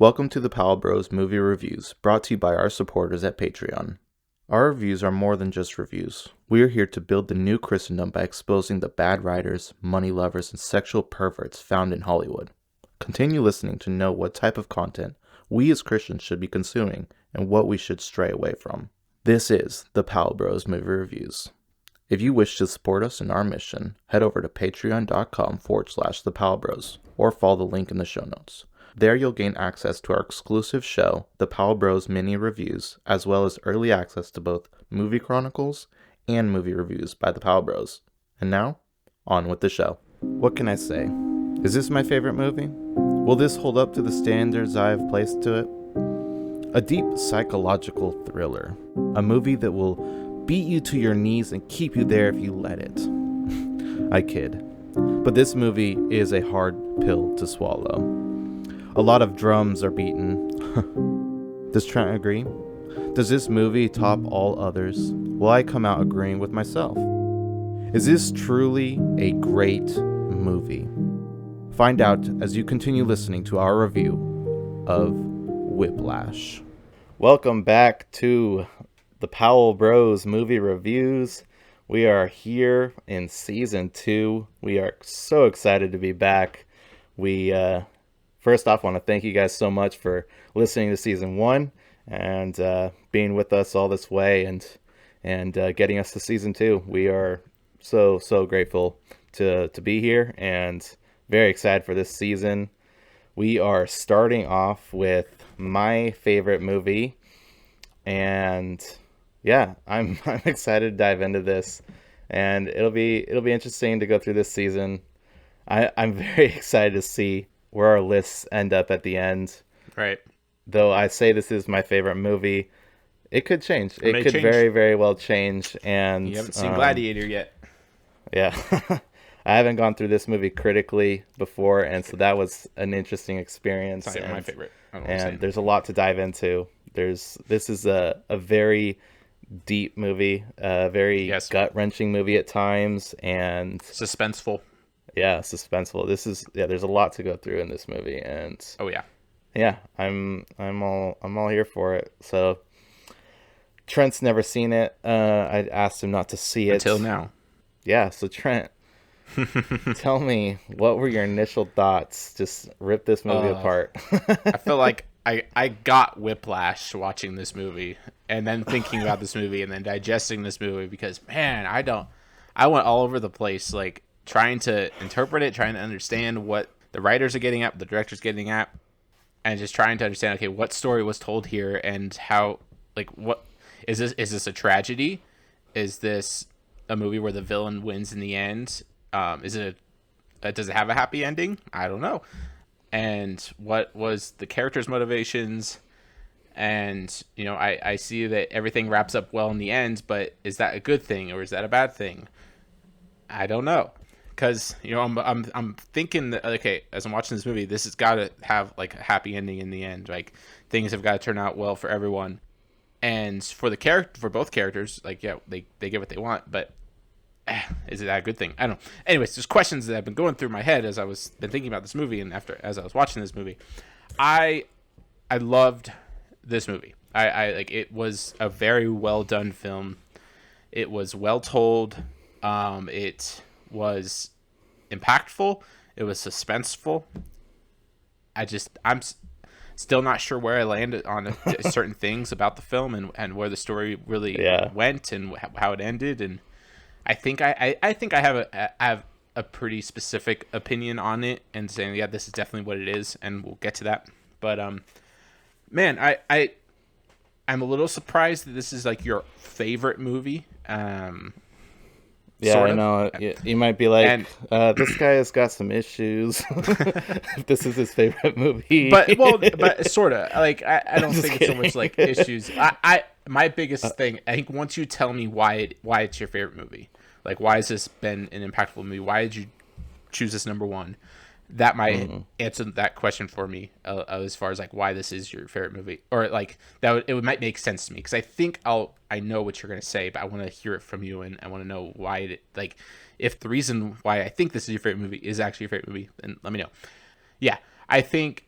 Welcome to the Pal Bros Movie Reviews, brought to you by our supporters at Patreon. Our reviews are more than just reviews. We are here to build the new Christendom by exposing the bad writers, money lovers, and sexual perverts found in Hollywood. Continue listening to know what type of content we as Christians should be consuming and what we should stray away from. This is the Pal Bros Movie Reviews. If you wish to support us in our mission, head over to patreon.com/thepalbros or follow the link in the show notes. There you'll gain access to our exclusive show, the Pal Bros Mini Reviews, as well as early access to both movie chronicles and movie reviews by the Pal Bros. And now, on with the show. What can I say? Is this my favorite movie? Will this hold up to the standards I have placed to it? A deep psychological thriller. A movie that will beat you to your knees and keep you there if you let it. I kid. But this movie is a hard pill to swallow. A lot of drums are beaten. Does Trent agree? Does this movie top all others? Will I come out agreeing with myself? Is this truly a great movie? Find out as you continue listening to our review of Whiplash. Welcome back to the Powell Bros Movie Reviews. We are here in Season 2. We are so excited to be back. First off, I want to thank you guys so much for listening to Season 1 and being with us all this way and getting us to Season 2. We are so grateful to be here and very excited for this season. We are starting off with my favorite movie, and yeah, I'm excited to dive into this, and it'll be interesting to go through this season. I'm very excited to see where our lists end up at the end. Right. Though I say this is my favorite movie, it could change. It could change. very, very well change. And You haven't seen Gladiator yet. Yeah. I haven't gone through this movie critically before, and so that was an interesting experience. It's not my favorite. And there's a lot to dive into. This is a very deep movie, a very gut-wrenching movie at times, and suspenseful. Yeah, suspenseful. There's a lot to go through in this movie, and I'm all here for it. So Trent's never seen it. I asked him not to see it until now. Yeah, so Trent, tell me, what were your initial thoughts? Just rip this movie apart. I feel like I got whiplash watching this movie, and then thinking about this movie, and then digesting this movie, because man, I went all over the place, like trying to interpret it, trying to understand what the writers are getting at, what the director's getting at, and just trying to understand, okay, what story was told here, and how, like, what is this? Is this a tragedy? Is this a movie where the villain wins in the end? Does it have a happy ending? I don't know. And what was the character's motivations? And, I see that everything wraps up well in the end, but is that a good thing or is that a bad thing? I don't know. Because, I'm thinking that, okay, as I'm watching this movie, this has got to have, like, a happy ending in the end. Like, things have got to turn out well for everyone. And for both characters, like, yeah, they get what they want, but is it that a good thing? I don't know. Anyways, there's questions that have been going through my head as been thinking about this movie, and as I was watching this movie. I loved this movie. I like, it was a very well done film. It was well told. It was impactful. It was suspenseful. I'm still not sure where I landed on certain things about the film and where the story really went and how it ended. And I think I have a pretty specific opinion on it, and saying, yeah, this is definitely what it is, and we'll get to that. But man, I'm a little surprised that this is like your favorite movie. Yeah, I know. You might be like, this guy has got some issues. If this is his favorite movie. But sort of. Like, I don't think it's so much like issues. My biggest thing, I think once you tell me why it's your favorite movie, like, why has this been an impactful movie? Why did you choose this number one? That might answer that question for me, as far as like why this is your favorite movie, or like it might make sense to me, because I think I know what you're gonna say, but I want to hear it from you, and I want to know why like, if the reason why I think this is your favorite movie is actually your favorite movie, then let me know. Yeah, I think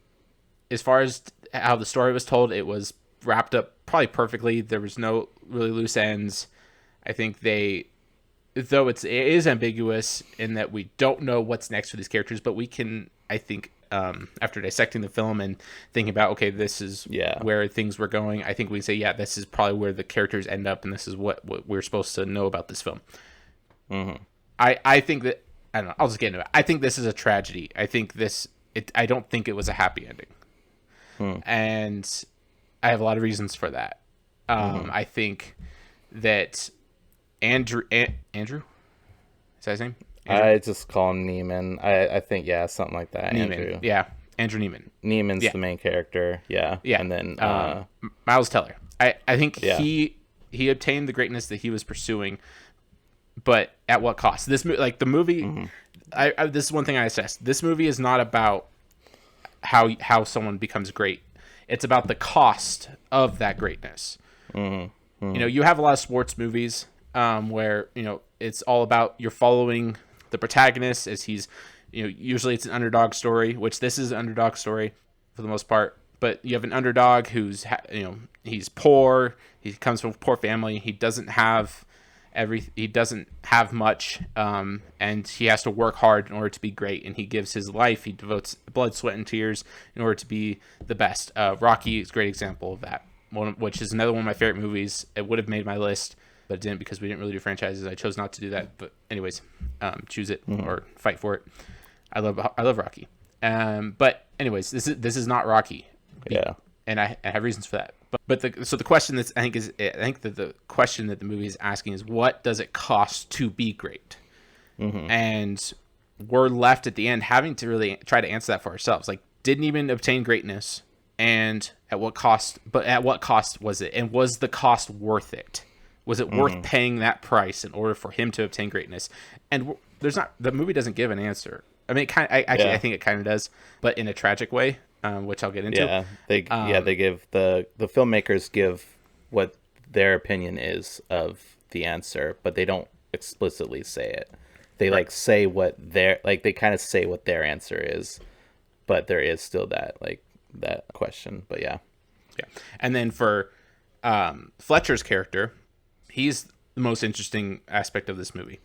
as far as how the story was told, it was wrapped up probably perfectly. There was no really loose ends. I think though it is ambiguous in that we don't know what's next for these characters, but we can, I think, after dissecting the film and thinking about, okay, this is where things were going, I think we can say, yeah, this is probably where the characters end up, and this is what we're supposed to know about this film. Mm-hmm. I think that, I don't know, I'll just get into it. I think this is a tragedy. I think I don't think it was a happy ending. And I have a lot of reasons for that. I think that Andrew, is that his name? Andrew? I just call him Neiman. I think, something like that. Neiman. Andrew. Yeah, Andrew Neiman. Neiman's the main character. Yeah. Yeah. And then Miles Teller. I think he obtained the greatness that he was pursuing, but at what cost? This the movie. This is one thing I assessed. This movie is not about how someone becomes great. It's about the cost of that greatness. You have a lot of sports movies where it's all about you're following the protagonist as he's usually it's an underdog story, which this is an underdog story for the most part, but you have an underdog who's he's poor, he comes from a poor family, he doesn't have much, and he has to work hard in order to be great, and he gives his life, he devotes blood, sweat, and tears in order to be the best. Rocky is a great example of that, which is another one of my favorite movies. It would have made my list, but it didn't because we didn't really do franchises. I chose not to do that, but anyways, choose it or fight for it. I love Rocky, but anyways, this is not Rocky. And I have reasons for that. But the question I think that the question that the movie is asking is, what does it cost to be great? And we're left at the end having to really try to answer that for ourselves. Like, didn't even obtain greatness, and at what cost? But at what cost was it? And was the cost worth it? Was it worth paying that price in order for him to obtain greatness? And the movie doesn't give an answer. I mean, I think it kind of does, but in a tragic way. Which I'll get into. Yeah, they give the filmmakers give what their opinion is of the answer, but they don't explicitly say it. They say what they kind of say what their answer is, but there is still that question. But yeah. And then for Fletcher's character, he's the most interesting aspect of this movie.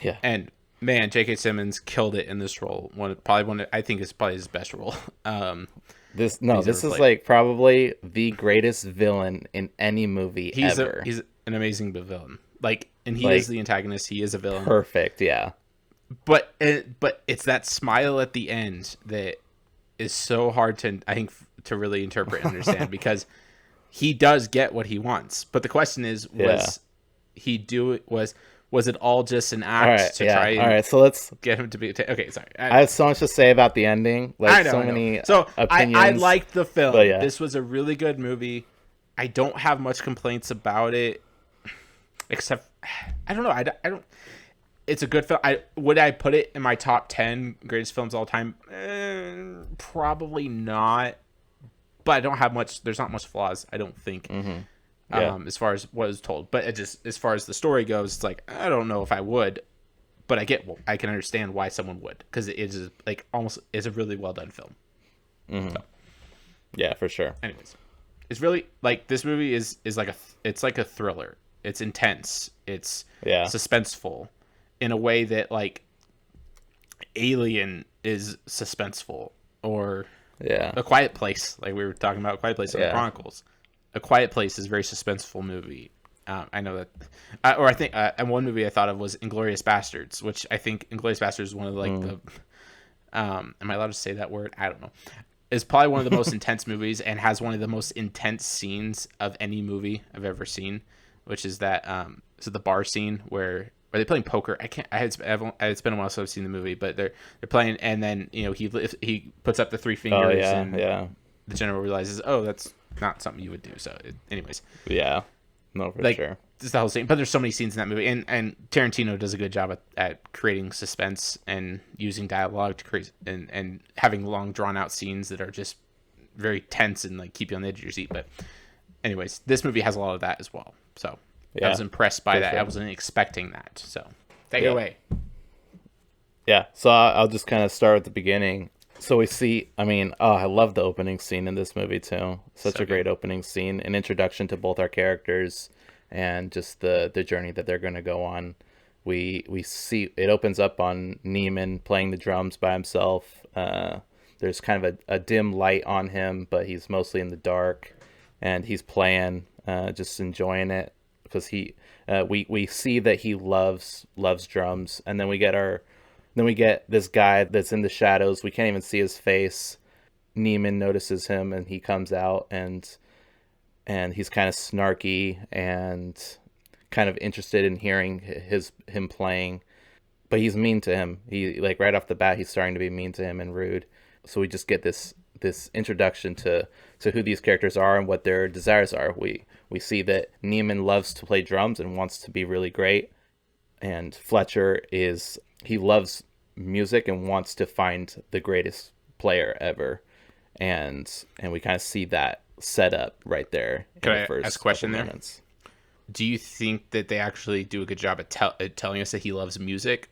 Yeah, and man, J.K. Simmons killed it in this role. I think is probably his best role. This is probably the greatest villain in any movie ever. He's an amazing villain. And he is the antagonist. He is a villain. Perfect, yeah. But it's that smile at the end that is so hard to really interpret and understand because he does get what he wants. But the question is, was it all just an act to try and so let's get him to be... Okay, sorry. I have so much to say about the ending. Many opinions. I liked the film. Yeah. This was a really good movie. I don't have much complaints about it. Except, I don't know. I don't... It's a good film. Would I put it in my top 10 greatest films of all time? Probably not. But I don't have much... There's not much flaws, I don't think. As far as what was told, but as far as the story goes, it's I don't know if I would, but I can understand why someone would, because it is it's a really well done film. So. Yeah, for sure. Anyways, it's really this movie is like a thriller. It's intense. It's suspenseful in a way that Alien is suspenseful, or A Quiet Place, like we were talking about, Quiet Place in the Chronicles. A Quiet Place is a very suspenseful movie. I know that, or I think, and one movie I thought of was Inglourious Bastards, which I think Inglourious Bastards is one of the, am I allowed to say that word? I don't know. It's probably one of the most intense movies and has one of the most intense scenes of any movie I've ever seen, which is that, so the bar scene where they playing poker. It's been a while since I've seen the movie, but they're playing, and then, he puts up the three fingers and the general realizes, oh, that's not something you would do. So anyways, no, for sure, just the whole scene. But there's so many scenes in that movie, and Tarantino does a good job at creating suspense and using dialogue to create and having long drawn out scenes that are just very tense and keep you on the edge of your seat. But anyways, this movie has a lot of that as well, so I was impressed by that. Sure. I wasn't expecting that, so take it away. So I'll just kind of start at the beginning. So we see, I mean, oh, I love the opening scene in this movie too. Such So a good. great opening scene, an introduction to both our characters and just the journey that they're going to go on. We see it opens up on Neiman playing the drums by himself. There's kind of a dim light on him, but he's mostly in the dark, and he's playing, just enjoying it because we see that he loves drums, and then we get this guy that's in the shadows. We can't even see his face. Neiman notices him, and he comes out, and he's kind of snarky and kind of interested in hearing him playing, but he's mean to him. He, like, right off the bat, he's starting to be mean to him and rude. So we just get this introduction to who these characters are and what their desires are. We see that Neiman loves to play drums and wants to be really great, and Fletcher is, he loves music and wants to find the greatest player ever, and we kind of see that set up right there in Can the I ask a first couple question there? minutes. Do you think that they actually do a good job at telling us that he loves music,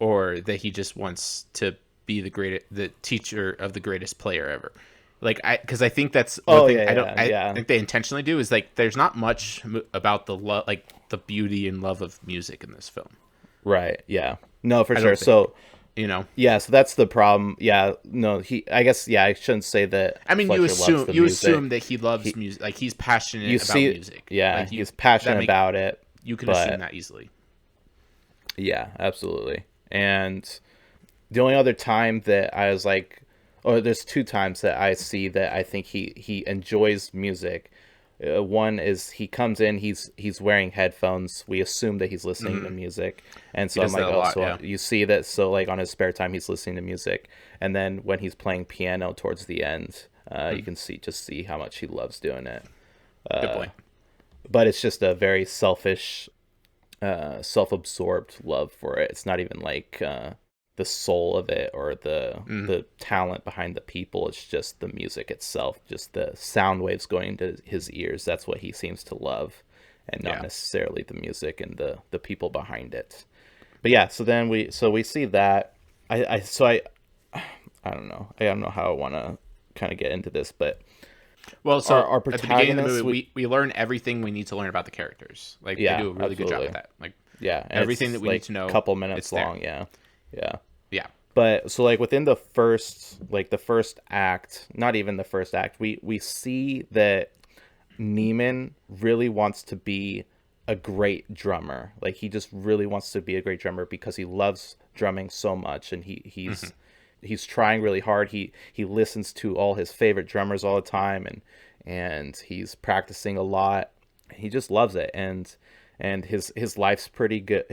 or that he just wants to be the teacher of the greatest player ever? Like, because I think that's one Oh thing yeah, I yeah, think they intentionally do is, like, there's not much about the love, like the beauty and love of music in this film. right, yeah, no, for I sure. don't think, So you know. yeah, so that's the problem. Yeah, no, I guess, yeah, I shouldn't say that I mean, Fletcher loves the you assume music. that he loves He, music, like he's you passionate about see, music, yeah, like you he's that passionate make about it, you can assume but that easily. yeah, absolutely. And the only other time that I was like, or there's two times that I see that I think he enjoys music. One is he comes in, he's wearing headphones. We assume that he's listening to Hmm. music, and He so I'm does like, that a oh, lot, so yeah. you see that? So like on his spare time, he's listening to music, and then when he's playing piano towards the end, you Hmm. can see how much he loves doing it. Good Uh, point. but it's just a very selfish, self-absorbed love for it. It's not even like the soul of it or Mm, the talent behind the people. It's just the music itself, just the sound waves going into his ears. That's what he seems to love, and not yeah. necessarily the music and the people behind it. But yeah, so we see that. I don't know. I don't know how I want to kind of get into this, but Well, our so our at the beginning of the protagonists, movie, we we learn everything we need to learn about the characters. Like, they yeah, do a really good job absolutely. with that. Like, Yeah, and everything that it's we need like to a know, couple it's minutes there. long. Yeah, yeah. Yeah. But so like within the first act, not even the first act, we see that Neiman really wants to be a great drummer. Like he just really wants to be a great drummer because he loves drumming so much, and Hmm. he's trying really hard. He listens to all his favorite drummers all the time, and he's practicing a lot. He just loves it, and his life's pretty good.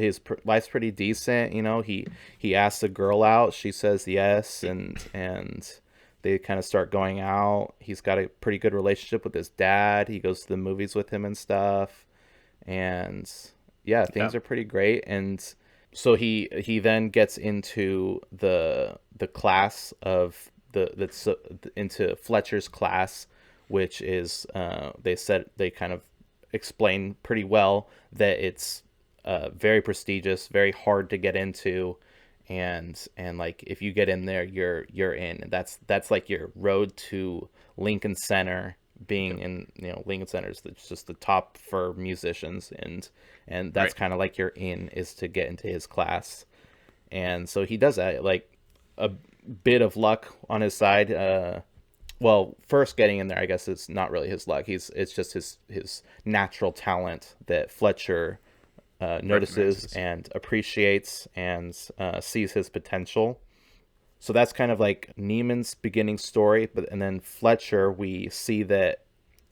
Life's pretty decent. You know, he asks a girl out. She says yes, and they kind of start going out. He's got a pretty good relationship with his dad. He goes to the movies with him and stuff, and yeah, Yeah. things are pretty great. And so he then gets into the class of that's into Fletcher's class, which is, they kind of explain pretty well that it's very prestigious, very hard to get into, and like if you get in there, you're in. And that's like your road to Lincoln Center. Being Yep. in, Lincoln Center is just the top for musicians, and that's Right. kind of like your in, is to get into his class. And so he does that, like a bit of luck on his side. Well, first getting in there, I guess it's not really his luck. It's just his natural talent that Fletcher notices Recognizes. and appreciates, and sees his potential. So that's kind of like Neiman's beginning story, but and then Fletcher, we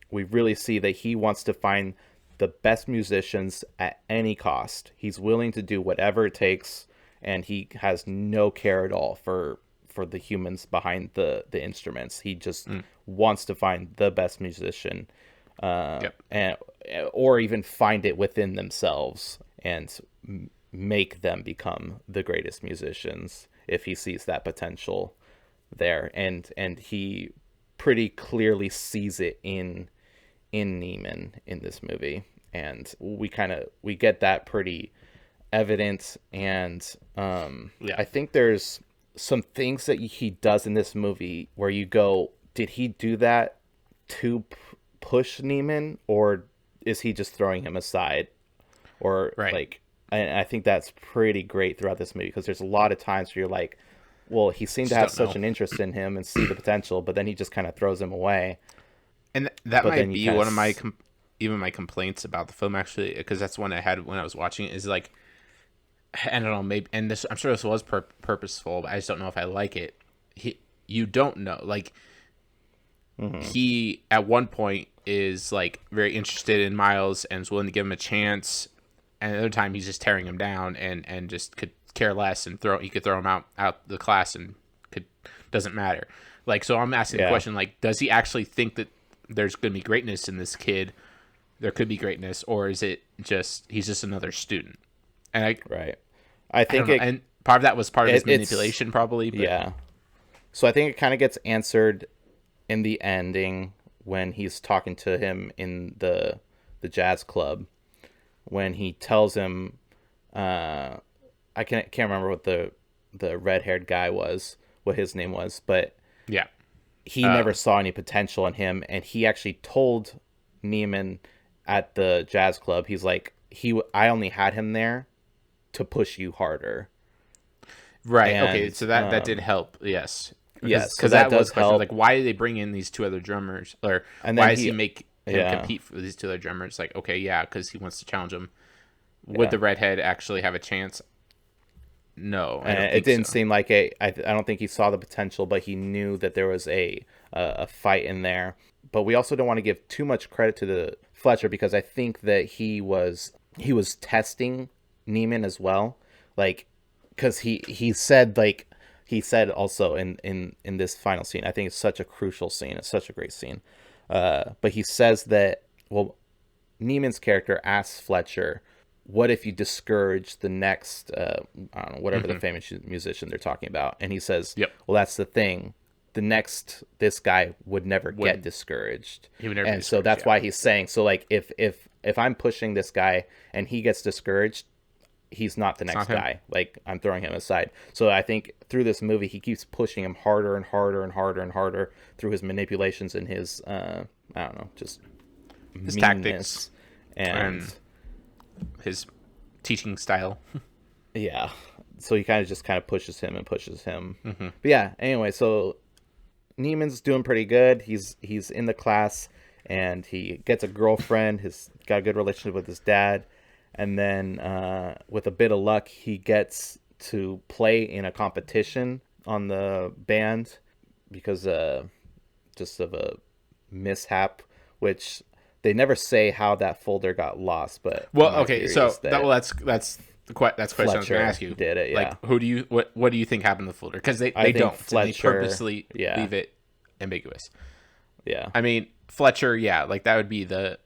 really see that he wants to find the best musicians at any cost. He's willing to do whatever it takes, and he has no care at all for the humans behind the instruments. He just Mm. wants to find the best musician, Yep. and or even find it within themselves and make them become the greatest musicians if he sees that potential there. And he pretty clearly sees it in Neiman in this movie, and we get that pretty evident. And Yeah. I think there's some things that he does in this movie where you go, did he do that to push Neiman, or is he just throwing him aside? Or Right. like, and I think that's pretty great throughout this movie, because there's a lot of times where you're like, well, he seemed to Just have don't such know. an interest in him and see the potential, but then he just kind of throws him away. And that But might then you be kind one of my of, even my complaints about the film, actually, because that's one I had when I was watching it. Is like, I don't know, maybe, and this, I'm sure this was purposeful, but I just don't know if I like it. You don't know, like, he at one point is like very interested in Miles and is willing to give him a chance, and another time he's just tearing him down and just could care less and he could throw him out the class and doesn't matter. Like, so I'm asking the yeah, question, like, does he actually think that there's going to be greatness in this kid? There could be greatness, or is it just he's just another student? And right. I I don't think know. And part of that was part of his it's, manipulation, probably. But yeah. So I think it kind of gets answered in the ending when he's talking to him in the jazz club, when he tells him, I can't remember what the red haired guy was, what his name was, but yeah, he never saw any potential in him, and he actually told Neiman at the jazz club, he's like, I only had him there to push you harder. right. Okay, And so that did help. Yes, yes, so because that that was does a question. help. Like, why did they bring in these two other drummers, or And why then does he make him yeah, compete for these two other drummers? Like, okay, yeah, because he wants to challenge them. Would yeah. the redhead actually have a chance? No, I And don't it think so. didn't seem like I don't think he saw the potential, but he knew that there was a fight in there. But we also don't want to give too much credit to the Fletcher, because I think that he was testing Neiman as well, like, because he said also in this final scene. I think it's such a crucial scene. It's such a great scene. But he says that, well, Neiman's character asks Fletcher, "What if you discourage the next, I don't know, whatever the famous musician they're talking about?" And he says, Yep. "Well, that's the thing. This guy would never get Wouldn't discouraged." he would never be And so discouraged? that's Yeah. why he's saying, so like, if I'm pushing this guy and he gets discouraged, he's not the It's next not him. guy. Like, I'm throwing him aside. So I think through this movie, he keeps pushing him harder and harder and harder and harder through his manipulations and his, I don't know, just His tactics meanness. And and his teaching style. yeah, so he kind of pushes him and pushes him. But yeah, anyway, so Neiman's doing pretty good. He's in the class, and he gets a girlfriend. He's got a good relationship with his dad, and then with a bit of luck, he gets to play in a competition on the band, because just of a mishap, which they never say how that folder got lost. But Well, my okay, theory so is that that's the question I was going to Fletcher ask you. did it. Yeah, Like, who do you what do you think happened to the folder? Because they I think don't. They Fletcher. purposely Yeah, leave it ambiguous. yeah, I mean, Fletcher, yeah, like that would be the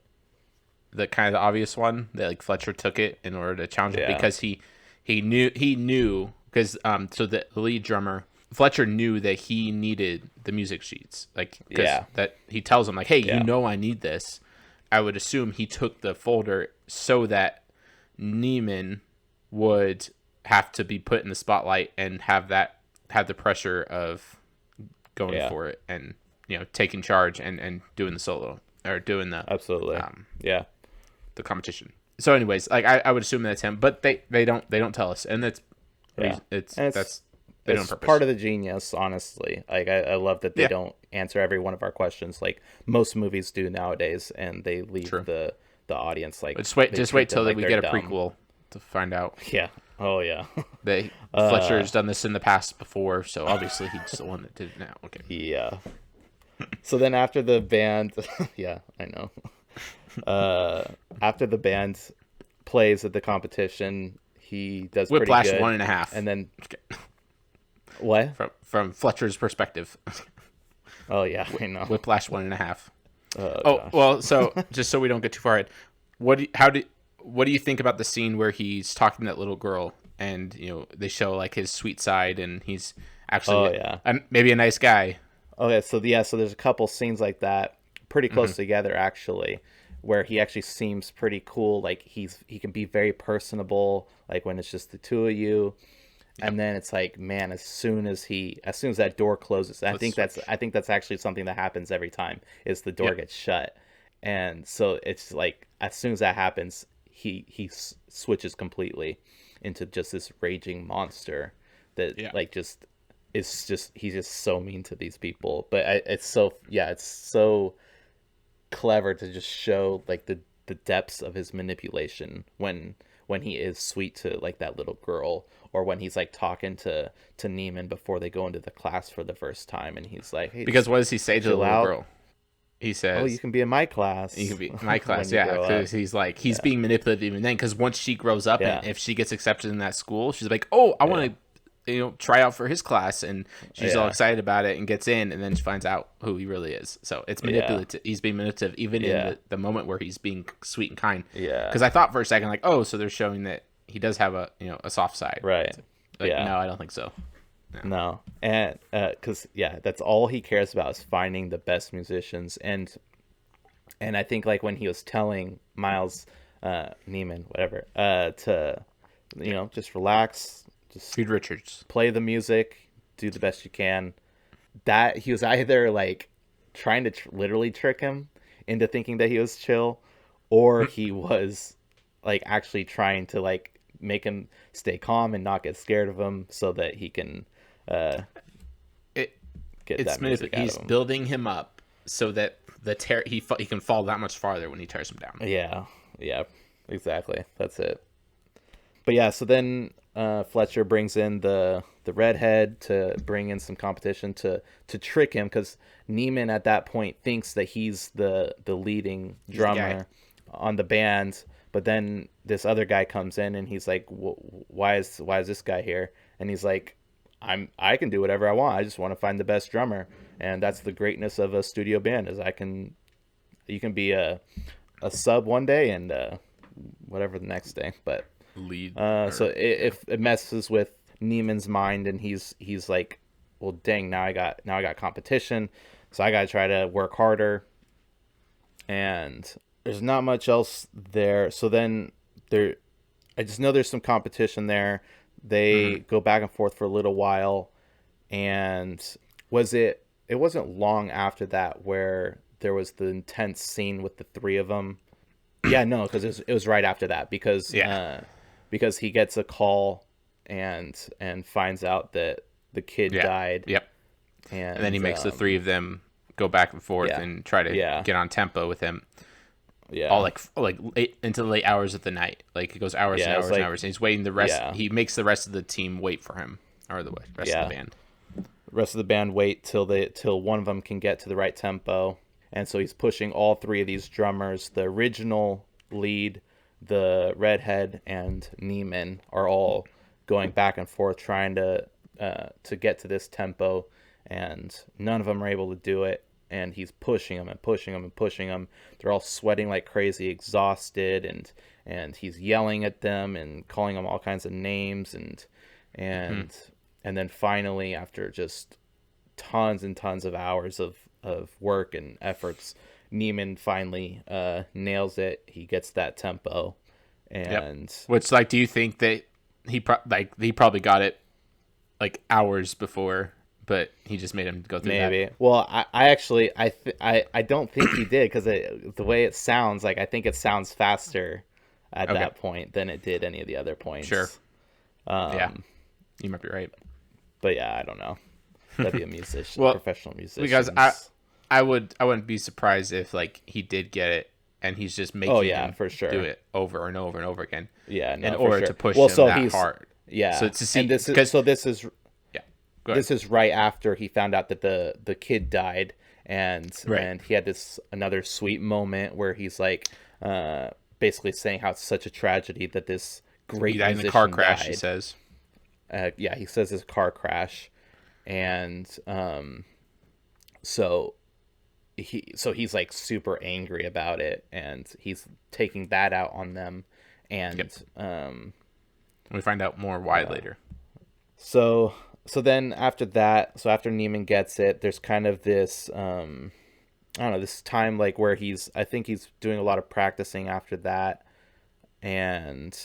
kind of the obvious one that like Fletcher took it in order to challenge him yeah, because he knew because so the lead drummer Fletcher knew that he needed the music sheets, like, cause yeah, that he tells him like, hey, yeah, I need this. I would assume he took the folder so that Neiman would have to be put in the spotlight and have the pressure of going yeah. for it and taking charge and doing the solo or doing Absolutely. Yeah, the competition. So anyways, like I would assume that's him, but they don't tell us, and that's yeah. it's And that's they do it on it's purpose. part of the genius, honestly. Like, I love that they Yeah, don't answer every one of our questions like most movies do nowadays, and they leave true. the audience like, But they just treat wait them till like we they're get a dumb. prequel to find out Yeah. Oh yeah. that Fletcher's done this in the past before. So obviously he's the one that did it now. Okay. Yeah. So then after the band, yeah, I know. After the band plays at the competition, he does Whiplash pretty good. 1.5. And then Okay. what? From Fletcher's perspective, Oh yeah, I know. Whiplash 1.5. Oh Oh gosh. well, so just so we don't get too far ahead, what do you think about the scene where he's talking to that little girl and they show like his sweet side and he's Oh actually yeah. maybe a nice guy? Okay, so there's a couple scenes like that, pretty close together actually, where he actually seems pretty cool. Like, he can be very personable, like when it's just the two of you. And then it's like, man, as soon as that door closes, I think that's actually something that happens every time, is the door gets shut. And so it's like, as soon as that happens, he switches completely into just this raging monster that like just is just, he's just so mean to these people. But it's so clever to just show like the depths of his manipulation when he is sweet to like that little girl, or when he's like talking to Neiman before they go into the class for the first time, and he's like, hey, because what does he say to the little girl? He says, "Oh, you can be in my class. You can be in my class." Yeah, because he's like, he's being manipulative even then. Because once she grows up, and if she gets accepted in that school, she's like, "Oh, I want to, try out for his class," and she's all excited about it and gets in, and then she finds out who he really is. So it's manipulative. He's being manipulative even in the moment where he's being sweet and kind. Yeah. Because I thought for a second, like, oh, so they're showing that he does have a a soft side. Right. Like, no, I don't think so. No. And because that's all he cares about, is finding the best musicians. And I think like when he was telling Miles, Neiman, whatever, to just relax, just Reed Richards, play the music, do the best you can, that he was either like trying to literally trick him into thinking that he was chill, or he was like actually trying to like make him stay calm and not get scared of him, so that he can get that music out of him. He's building him up so that he can fall that much farther when he tears him down. Yeah, exactly. That's it. But yeah, so then Fletcher brings in the redhead to bring in some competition to trick him, because Neiman at that point thinks that he's the leading drummer on the band. But then this other guy comes in and he's like, why is this guy here? And he's like, I can do whatever I want. I just want to find the best drummer. And that's the greatness of a studio band, is you can be a sub one day and whatever the next day. But lead. So it messes with Neiman's mind, and he's like, well, dang, now I got competition, so I gotta try to work harder. And there's not much else there. So then I just know there's some competition there. They go back and forth for a little while, and it wasn't long after that where there was the intense scene with the three of them. Yeah, no, because it was right after that, because he gets a call and finds out that the kid died. Yep. And then he makes the three of them go back and forth and try to get on tempo with him. Yeah. All like late into the late hours of the night. Like it goes hours and hours and hours. And he's waiting the rest. Yeah. He makes the rest of the team wait for him, or the rest of the band. The rest of the band wait till one of them can get to the right tempo. And so he's pushing all three of these drummers. The original lead, the redhead, and Neiman are all going back and forth trying to get to this tempo, and none of them are able to do it. And he's pushing them and pushing them and pushing them. They're all sweating like crazy, exhausted, and he's yelling at them and calling them all kinds of names, and then finally, after just tons and tons of hours of work and efforts, Neiman finally nails it. He gets that tempo, and which, like, do you think that he probably got it like hours before, but he just made him go through maybe that? Well, I actually I don't think he did, because the way it sounds, like, I think it sounds faster at that point than it did any of the other points. Sure. You might be right. But yeah, I don't know. That'd be a musician, professional musician. Because I wouldn't be surprised if like he did get it and he's just making him for sure do it over and over and over again. Yeah, no, in order to push him that hard. Yeah. So to see, and this is right after he found out that the kid died, and he had another sweet moment where he's like basically saying how it's such a tragedy that this great musician in a car crash died. He says. He says it's a car crash, and so he's like super angry about it, and he's taking that out on them, and we find out more why later. So then after that, after Neiman gets it, there's kind of this I don't know, this time like where I think he's doing a lot of practicing after that, and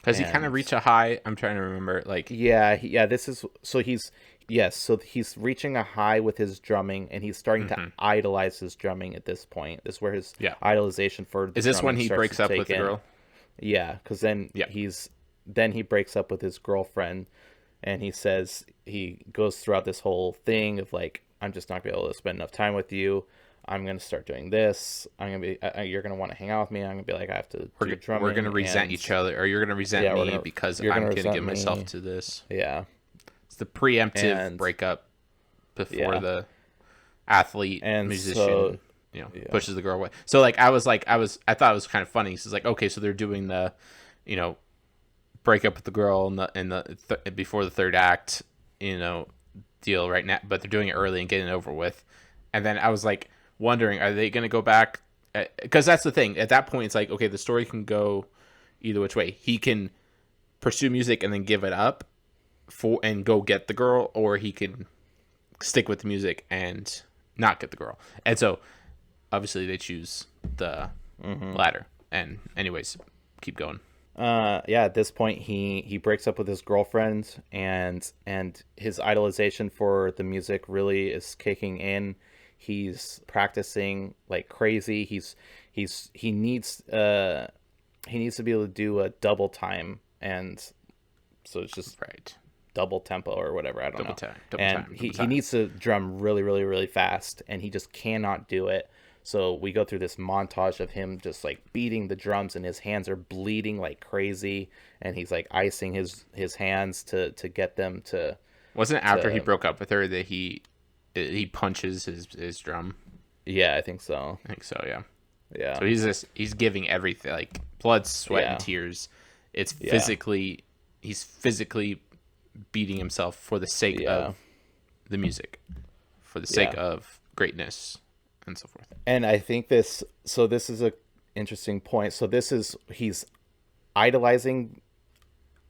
Does he kind of And reach a high? I'm trying to remember. Like, yeah, this is so he's yes, so he's reaching a high with his drumming, and he's starting to idolize his drumming at this point. This is where his yeah. idolization for the Is this when drumming he starts breaks to up with take the in. girl? Yeah, because then Yeah. he breaks up with his girlfriend, and he goes throughout this whole thing of like, I'm just not gonna be able to spend enough time with you. I'm gonna start doing this. I'm gonna be you're gonna want to hang out with me. I'm gonna be like, I have to do drumming. We're gonna resent each other, or you're gonna resent me because I'm gonna get myself to this. Yeah, it's the preemptive breakup before the athlete and musician pushes the girl away. So like I thought it was kind of funny. So it's like, okay, so they're doing the break up with the girl in the before the third act deal right now, but they're doing it early and getting it over with. And then I was like wondering, are they going to go back? Because that's the thing. At that point, it's like, okay, the story can go either which way. He can pursue music and then give it up and go get the girl, or he can stick with the music and not get the girl. And so obviously they choose the latter. And anyways, keep going. At this point he breaks up with his girlfriend, and his idolization for the music really is kicking in. He's practicing like crazy. He needs to be able to do a double time, and so it's just double tempo or whatever, I don't know. He needs to drum really, really, really fast, and he just cannot do it. So we go through this montage of him just like beating the drums, and his hands are bleeding like crazy, and he's like icing his hands to get them to. Wasn't it after he broke up with her that he punches his drum? Yeah, I think so. Yeah. Yeah. So he's giving everything, like blood, sweat, and tears. It's physically he's physically beating himself for the sake of the music, for the sake of greatness, and so forth. And I think this is a interesting point. So he's idolizing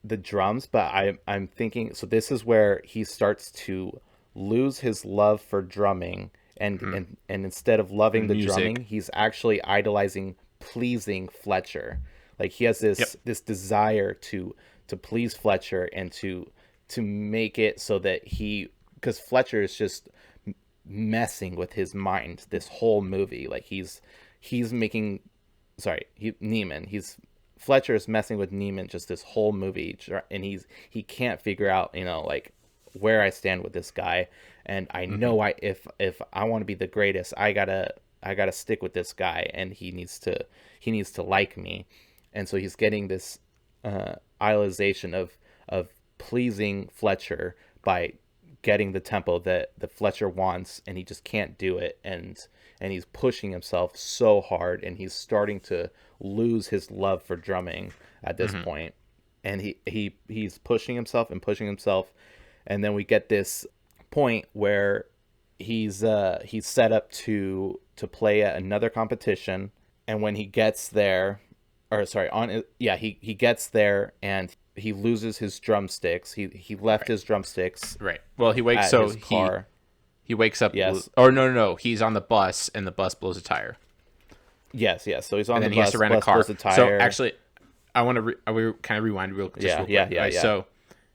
the drums, but I'm thinking, so this is where he starts to lose his love for drumming, and instead of loving the drumming, he's actually idolizing pleasing Fletcher. Like he has this desire to please Fletcher and to make it so that because Fletcher is just messing with his mind this whole movie. Like Fletcher is messing with Neiman just this whole movie, and he can't figure out like where I stand with this guy, and I know if I want to be the greatest, I gotta stick with this guy, and he needs to like me. And so he's getting this idolization of pleasing Fletcher by getting the tempo that Fletcher wants, and he just can't do it, and he's pushing himself so hard, and he's starting to lose his love for drumming at this point. And he's pushing himself, and then we get this point where he's set up to play at another competition, and when he gets there, he gets there and he loses his drumsticks. He left his drumsticks. Right. Well, he wakes his car. He wakes up. Yes. Or no. He's on the bus, and the bus blows a tire. Yes. So he's on the bus. And then he has to rent a car. Blows a tire. So actually, I want to kind of rewind real quick. Yeah. So,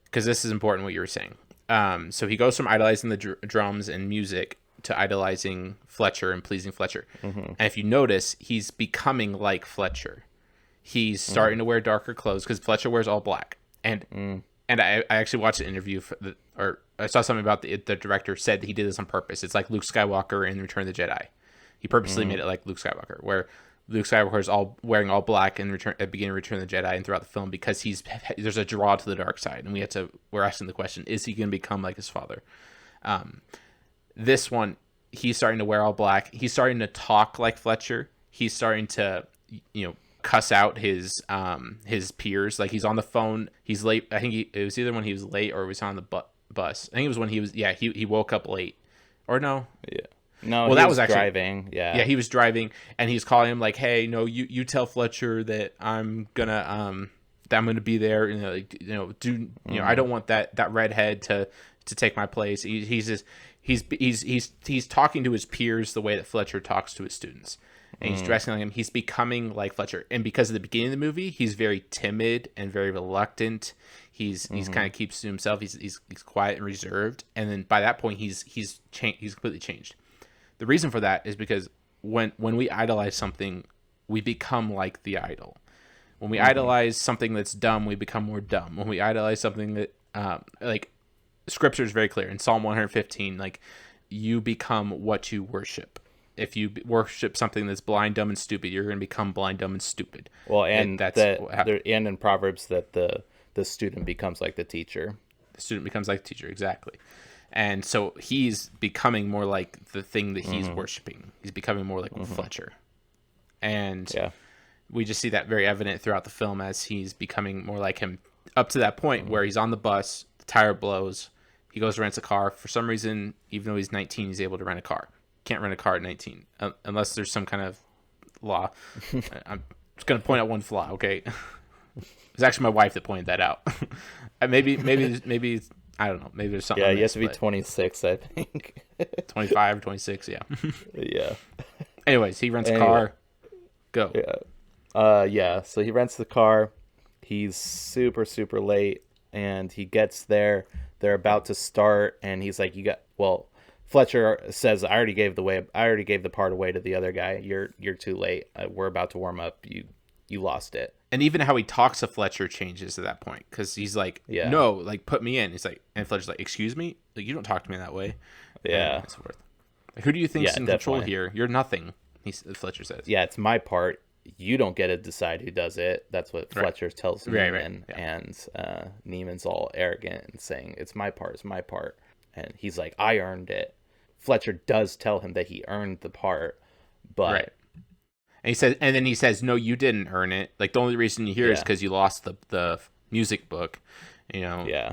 because this is important, what you were saying. So he goes from idolizing the drums and music to idolizing Fletcher and pleasing Fletcher. And if you notice, he's becoming like Fletcher. He's starting to wear darker clothes because Fletcher wears all black. And I actually watched an interview or I saw something about the director said that he did this on purpose. It's like Luke Skywalker in Return of the Jedi. He purposely made it like Luke Skywalker, where Luke Skywalker is wearing all black at the beginning of Return of the Jedi and throughout the film, because there's a draw to the dark side, and we're asking the question: is he going to become like his father? This one, he's starting to wear all black. He's starting to talk like Fletcher. He's starting to cuss out his peers. Like he's on the phone. He's late. I think it was either when he was late or he was on the bus. I think it was when he was. Yeah, he woke up late, or no. Yeah. No, well, that was actually driving. Yeah, he was driving, and he's calling him like, "Hey, no, you tell Fletcher that I'm gonna be there. I don't want that redhead to take my place." He's talking to his peers the way that Fletcher talks to his students, and he's dressing like him. He's becoming like Fletcher. And because at the beginning of the movie, he's very timid and very reluctant. He's kind of keeps to himself. He's quiet and reserved. And then by that point, he's completely changed. The reason for that is because when we idolize something, we become like the idol. When we idolize something that's dumb, we become more dumb. When we idolize something that, like, Scripture is very clear in Psalm 115, like, you become what you worship. If you worship something that's blind, dumb, and stupid, you're going to become blind, dumb, and stupid. Well, and and in Proverbs that the student becomes like the teacher. The student becomes like the teacher, exactly. And so he's becoming more like the thing that he's worshiping. He's becoming more like Fletcher. And we just see that very evident throughout the film as he's becoming more like him, up to that point where he's on the bus, the tire blows, he goes rents a car. For some reason, even though he's 19, he's able to rent a car. Can't rent a car at 19 unless there's some kind of law. I'm just going to point out one flaw, okay? It's actually my wife that pointed that out. maybe I don't know. Maybe there's something. Yeah, he has to be 26, I think. 25 or 26, yeah. Yeah. Anyways, he rents a car. Go. Yeah. So he rents the car. He's super, super late, and he gets there. They're about to start, and he's like, Fletcher says, I already gave the part away to the other guy. You're too late. We're about to warm up. You lost it. And even how he talks to Fletcher changes at that point, because he's like, no, like, put me in. He's like, and Fletcher's like, excuse me? Like, you don't talk to me that way. Yeah. And so forth. Like, who do you think's in control here? You're nothing, Fletcher says. Yeah, it's my part. You don't get to decide who does it. That's what Fletcher tells Neiman. Yeah. And Neiman's all arrogant and saying, it's my part. And he's like, I earned it. Fletcher does tell him that he earned the part, but... Right. And then he says, no, you didn't earn it. Like, the only reason you're here is because you lost the music book, you know? Yeah.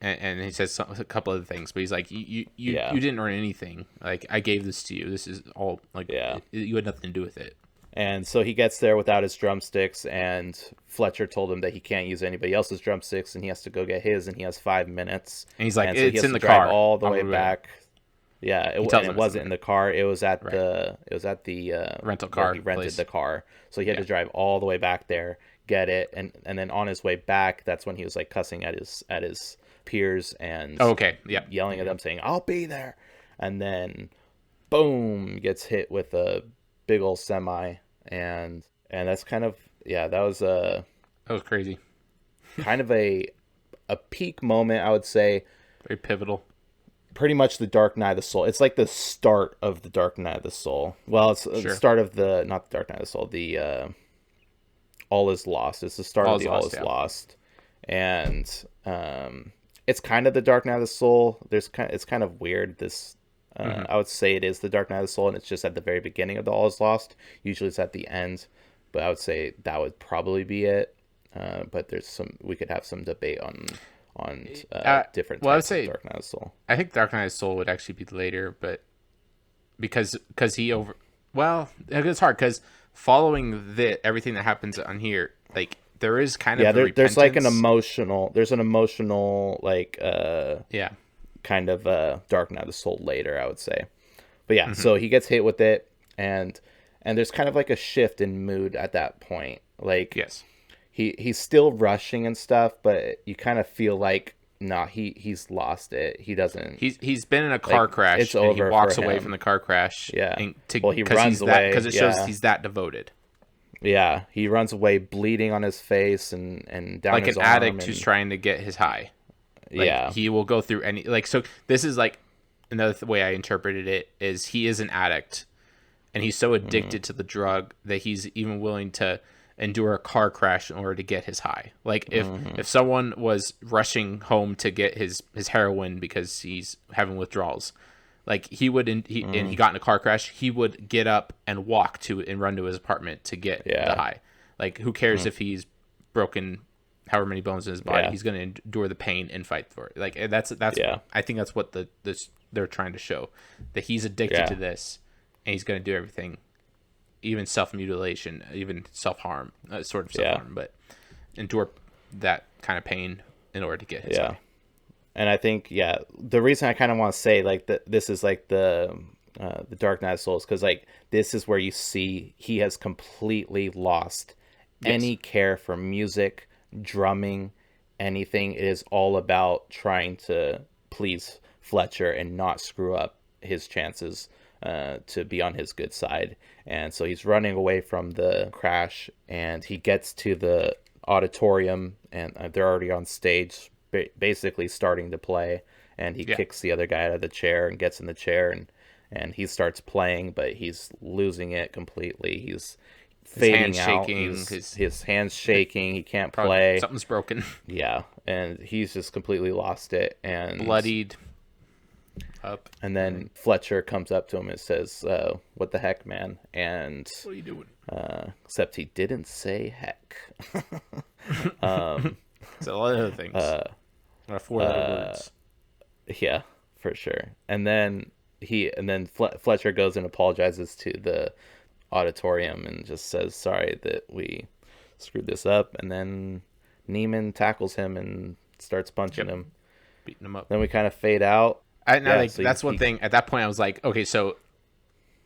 And he says a couple of things, but he's like, you didn't earn anything. Like, I gave this to you. This is all, like, you had nothing to do with it. And so he gets there without his drumsticks, and Fletcher told him that he can't use anybody else's drumsticks, and he has to go get his, and he has 5 minutes. And he's like, and so it's in the car. All the way back. Yeah, it wasn't in the car. It was at the rental car. He rented place. The car, so he had to drive all the way back there, get it, and then on his way back, that's when he was like cussing at his peers and yelling at them, saying, "I'll be there," and then boom, gets hit with a big old semi, and that's kind of that was crazy, kind of a peak moment, I would say. Very pivotal. Pretty much the Dark Knight of the Soul. It's like the start of the Dark Knight of the Soul. Well, it's the start of not the Dark Knight of the Soul, the All Is Lost. It's the start of the All Is Lost. And it's kind of the Dark Knight of the Soul. It's kind of weird. This I would say it is the Dark Knight of the Soul, and it's just at the very beginning of the All Is Lost. Usually it's at the end, but I would say that would probably be it. But we could have some debate on different types of Dark Knight of the Soul. I think Dark Knight of the Soul would actually be later, but because it's hard because following everything that happens on here, like there is kind of there's like an emotional like kind of Dark Knight of the Soul later, I would say. But so he gets hit with it, and there's kind of like a shift in mood at that point. Like he's still rushing and stuff, but you kind of feel like he's lost it. He doesn't. He's been in a car crash. It's over. He walks away from the car crash. Yeah. He runs away because it shows he's that devoted. Yeah, he runs away bleeding on his face and down like his an arm addict who's trying to get his high. Like, he will go through any so. This is like another way I interpreted it is he is an addict, and he's so addicted to the drug that he's even willing to endure a car crash in order to get his high. Like if someone was rushing home to get his heroin because he's having withdrawals, like he would and he got in a car crash, he would get up and walk to and run to his apartment to get the high. Like who cares if he's broken however many bones in his body? He's going to endure the pain and fight for it. Like that's I think that's what they're trying to show, that he's addicted to this and he's going to do everything. Even self-mutilation, even self-harm, sort of self-harm, but endure that kind of pain in order to get his high. And I think, the reason I kind of want to say like that this is like the the Dark Knight of Souls, because like this is where you see he has completely lost any care for music, drumming, anything. It is all about trying to please Fletcher and not screw up his chances to be on his good side. And so he's running away from the crash, and he gets to the auditorium, and they're already on stage, basically starting to play. And he kicks the other guy out of the chair and gets in the chair, and he starts playing, but he's losing it completely. He's fading out. His hands shaking. He can't play. Something's broken. Yeah, and he's just completely lost it and bloodied up. And then Fletcher comes up to him and says, "What the heck, man?" And what are you doing? Except he didn't say heck. It's a lot of other things. 4 words. Yeah, for sure. And then Fletcher goes and apologizes to the auditorium and just says, "Sorry that we screwed this up." And then Neiman tackles him and starts punching him, beating him up. Then we kind of fade out. So that's one thing. At that point, I was like, okay, so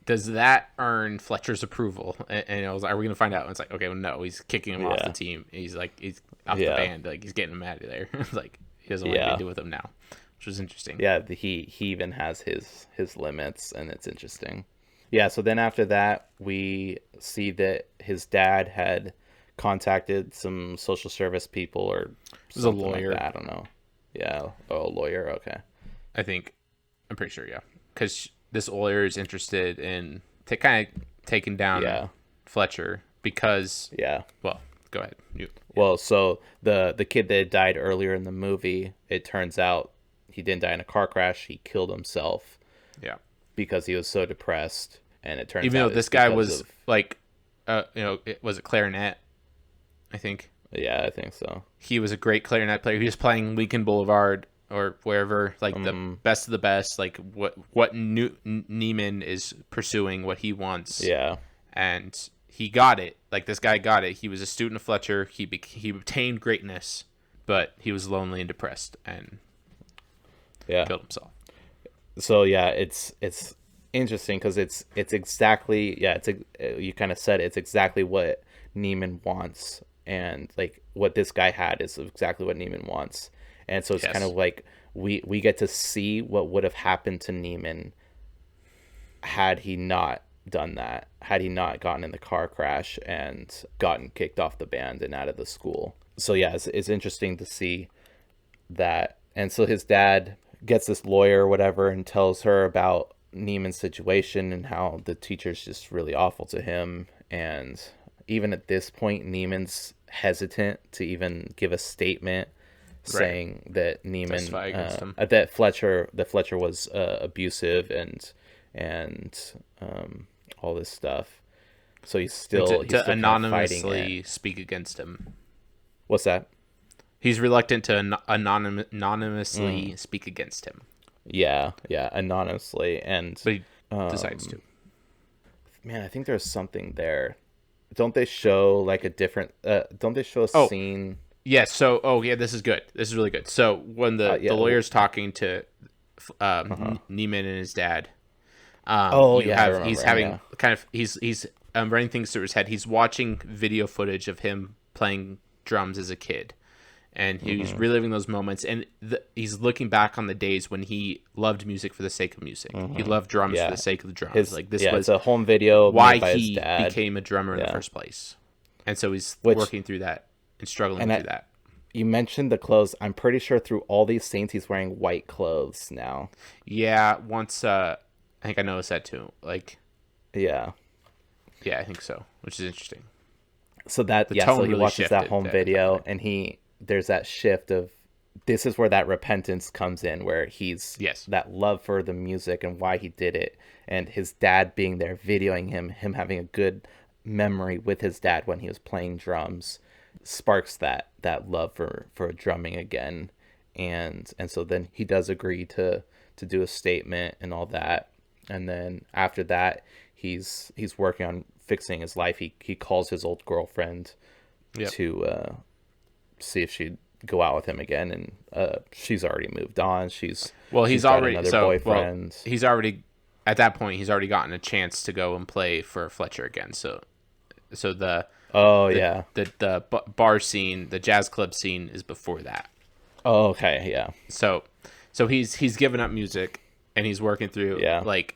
does that earn Fletcher's approval? And I was like, are we gonna find out? And it's like, okay, well, no, he's kicking him off the team. He's off the band. Like, he's getting him out of there. It's like he doesn't want anything to do with him now, which was interesting. Yeah, he even has his limits, and it's interesting. Yeah, so then after that, we see that his dad had contacted some social service people or a lawyer. Like that. I don't know. Yeah, a lawyer. Okay. I'm pretty sure, yeah, because this lawyer is interested in kind of taking down Fletcher because well, go ahead. Well, so the kid that died earlier in the movie, it turns out he didn't die in a car crash. He killed himself. Yeah. Because he was so depressed, and it turns out even though this guy was was a clarinet, I think. Yeah, I think so. He was a great clarinet player. He was playing Lincoln Boulevard or wherever, like the best of the best, like what Neiman is pursuing, what he wants. Yeah. And he got it. Like, this guy got it. He was a student of Fletcher. He obtained greatness, but he was lonely and depressed and killed himself. So yeah, it's interesting because it's exactly you kind of said it's exactly what Neiman wants, and like what this guy had is exactly what Neiman wants. And so it's kind of like we get to see what would have happened to Neiman had he not done that, had he not gotten in the car crash and gotten kicked off the band and out of the school. So yeah, it's interesting to see that. And so his dad gets this lawyer or whatever and tells her about Neiman's situation and how the teacher's just really awful to him. And even at this point, Neiman's hesitant to even give a statement saying that Neiman that Fletcher was abusive and all this stuff. So he's still to anonymously speak against him. What's that? He's reluctant to anonymously speak against him. Yeah, anonymously, but he decides to. Man, I think there's something there. Don't they show like a different? Don't they show a scene? Yes. So, this is good. This is really good. So when the lawyer's talking to Neiman and his dad, he's running things through his head. He's watching video footage of him playing drums as a kid, and he's reliving those moments. And he's looking back on the days when he loved music for the sake of music. He loved drums for the sake of the drums. Was a home video why by he his dad. became a drummer in the first place. And so he's working through that and struggling through that. You mentioned the clothes. I'm pretty sure through all these scenes he's wearing white clothes now. Yeah, once I think I noticed that too. Yeah, I think so, which is interesting. So that so he watches that home video and there's that shift of this is where that repentance comes in, where he's that love for the music and why he did it, and his dad being there videoing him having a good memory with his dad when he was playing drums sparks that love for drumming again, and so then he does agree to do a statement and all that. And then after that he's working on fixing his life. He calls his old girlfriend to see if she'd go out with him again, and she's already moved on. He's already at that point he's already gotten a chance to go and play for Fletcher again. So the Oh the yeah. the bar scene, the jazz club scene is before that. Oh okay. Yeah. So he's given up music and he's working through Yeah. like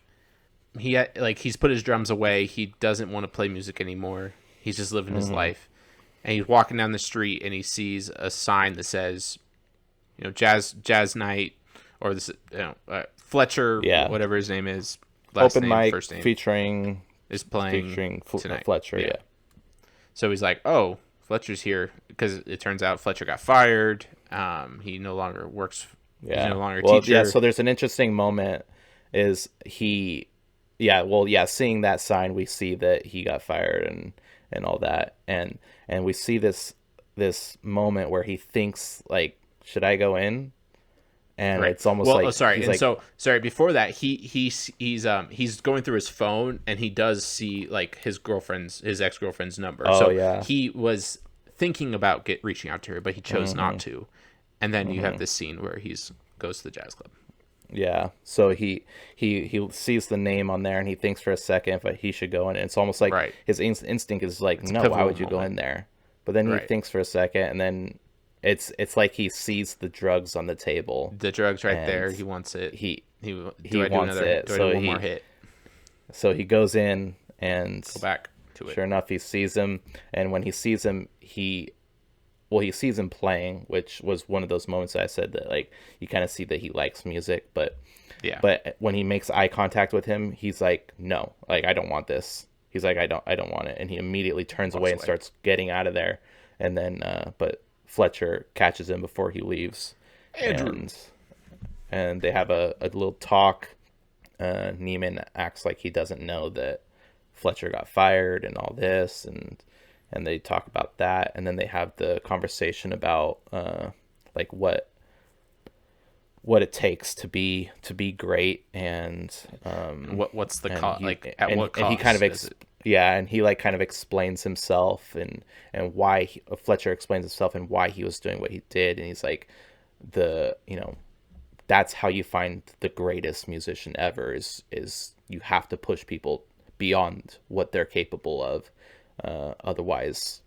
he's put his drums away. He doesn't want to play music anymore. He's just living his life. And he's walking down the street and he sees a sign that says, jazz night, or this, Fletcher, Yeah. whatever his name is, last Open name, mic first name, featuring is playing tonight. Fletcher. Yeah. So he's like, oh, Fletcher's here, because it turns out Fletcher got fired. He no longer works. Yeah. He's no longer a well, teacher. yeah. So there's an interesting moment. Is he? Yeah. Well, yeah. Seeing that sign, we see that he got fired and all that, and we see this moment where he thinks like, should I go in? And Right. it's almost well, like oh, sorry. he's And like, so sorry. Before that, he's going through his phone and he does see like his ex-girlfriend's number. Oh, so yeah. he was thinking about reaching out to her, but he chose not to. And then you have this scene where goes to the jazz club. yeah. So he sees the name on there and he thinks for a second if he should go in. And it's almost like Right. his instinct is like, no, why pivotal would you go moment. in there? But then he Right. thinks for a second, and then it's like he sees the drugs on the table. The drug's right And there. He wants it. He do he I do wants another? it. Do I So do one more hit? So he goes in and Go back to it. sure enough, he sees him. And when he sees him, he sees him playing, which was one of those moments that I said that like you kind of see that he likes music, but when he makes eye contact with him, he's like, no, like I don't want this. He's like, I don't want it, and he immediately turns away and starts getting out of there. And then, but Fletcher catches him before he leaves, Andrew. and they have a little talk. Neiman acts like he doesn't know that Fletcher got fired and all this, and they talk about that, and then they have the conversation about like what it takes to be great, and what's the cost? Like at and, what cost? and he kind of is it? yeah, and he like kind of explains himself and why Fletcher explains himself and why he was doing what he did, and he's like, that's how you find the greatest musician ever is you have to push people beyond what they're capable of, otherwise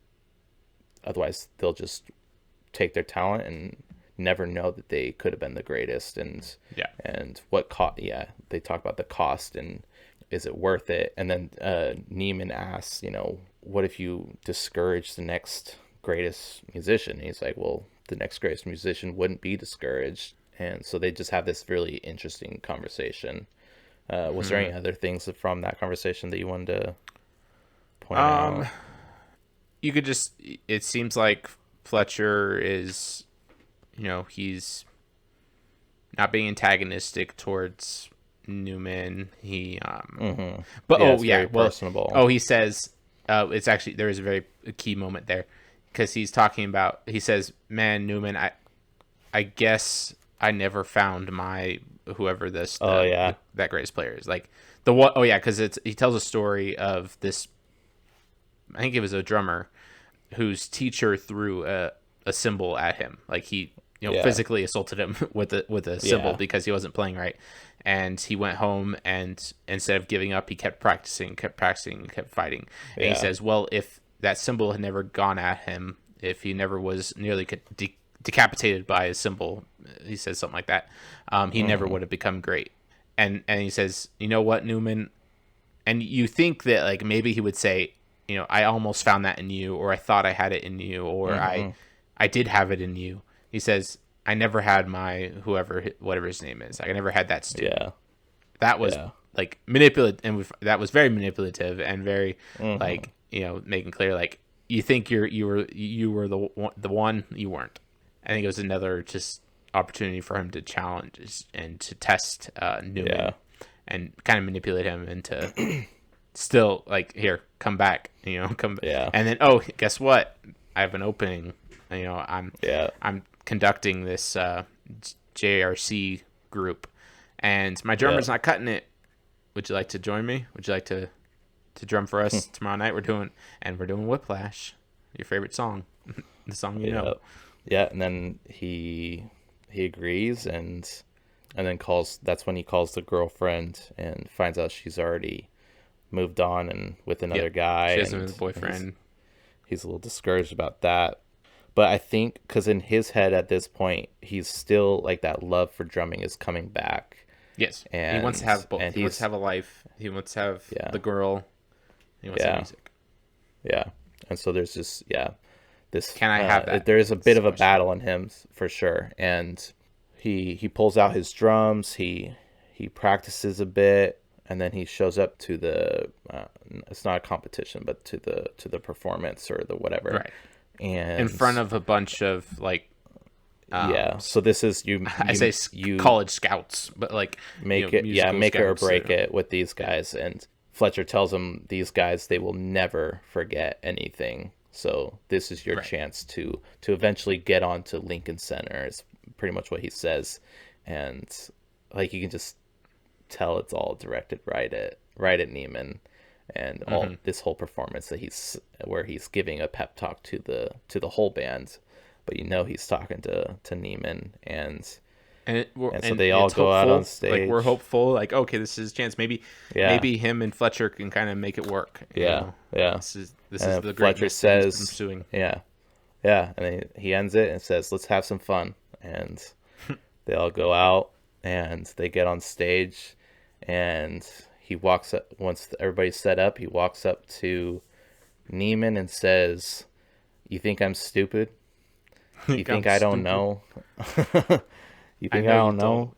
they'll just take their talent and never know that they could have been the greatest. And what they talk about the cost and is it worth it? And then Neiman asks, what if you discourage the next greatest musician? And he's like, well, the next greatest musician wouldn't be discouraged. And so they just have this really interesting conversation. Was there any other things from that conversation that you wanted to point out? You could just, it seems like Fletcher is, he's not being antagonistic towards Newman. He but very personable. he says it's actually, there is a very key moment there, because he says, man, Newman, I guess I never found my whoever that greatest player is. Like the what because he tells a story of this, I think it was a drummer whose teacher threw a cymbal at him. Like he physically assaulted him with a cymbal because he wasn't playing right. And he went home, and instead of giving up, he kept practicing, kept fighting. And he says, well, if that cymbal had never gone at him, if he never was nearly decapitated by a cymbal, he says something like that, he never would have become great. And he says, you know what, Newman? And you think that like maybe he would say, I almost found that in you, or I thought I had it in you, or I did have it in you. He says, I never had my whatever his name is. I never had that student. Yeah. That was like manipulative, and that was very manipulative and very like, making clear like you think you were the one, you weren't. I think it was another just opportunity for him to challenge and to test Newman and kind of manipulate him into still like, here, come back, come back. Yeah. And then, guess what? I have an opening. I'm conducting this JRC group, and my drummer's not cutting it. Would you like to join me? Would you like to drum for us tomorrow night? We're doing Whiplash, your favorite song, the song you know. Yeah, and then he agrees, and and then that's when he calls the girlfriend and finds out she's already moved on and with another guy. She has and another boyfriend. he's a little discouraged about that. But I think because in his head at this point, he's still like that love for drumming is coming back. Yes, And he wants to have both. And He wants to have a life. He wants to have the girl. He wants to have music. Yeah. And so there's this, this. Can I have that? There is a bit of a battle in him for sure. And he pulls out his drums. He practices a bit, and then he shows up to the. It's not a competition, but to the performance or the whatever. Right. And in front of a bunch of like. So this is college scouts, but like make it or break it with these guys. And Fletcher tells him these guys, they will never forget anything. So this is your chance to eventually get onto Lincoln Center is pretty much what he says. And like you can just tell it's all directed right at Neiman, and all this whole performance that where he's giving a pep talk to the whole band. But he's talking to Neiman, and so they all go out on stage. Like we're hopeful, like okay, this is his chance. Maybe him and Fletcher can kind of make it work. Yeah. This is the Fletcher says, pursuing. Yeah, and then he ends it and says, "Let's have some fun." And they all go out and they get on stage, and he walks up once everybody's set up. He walks up to Neiman and says, "You think I'm stupid? You think I don't know? You think I don't know?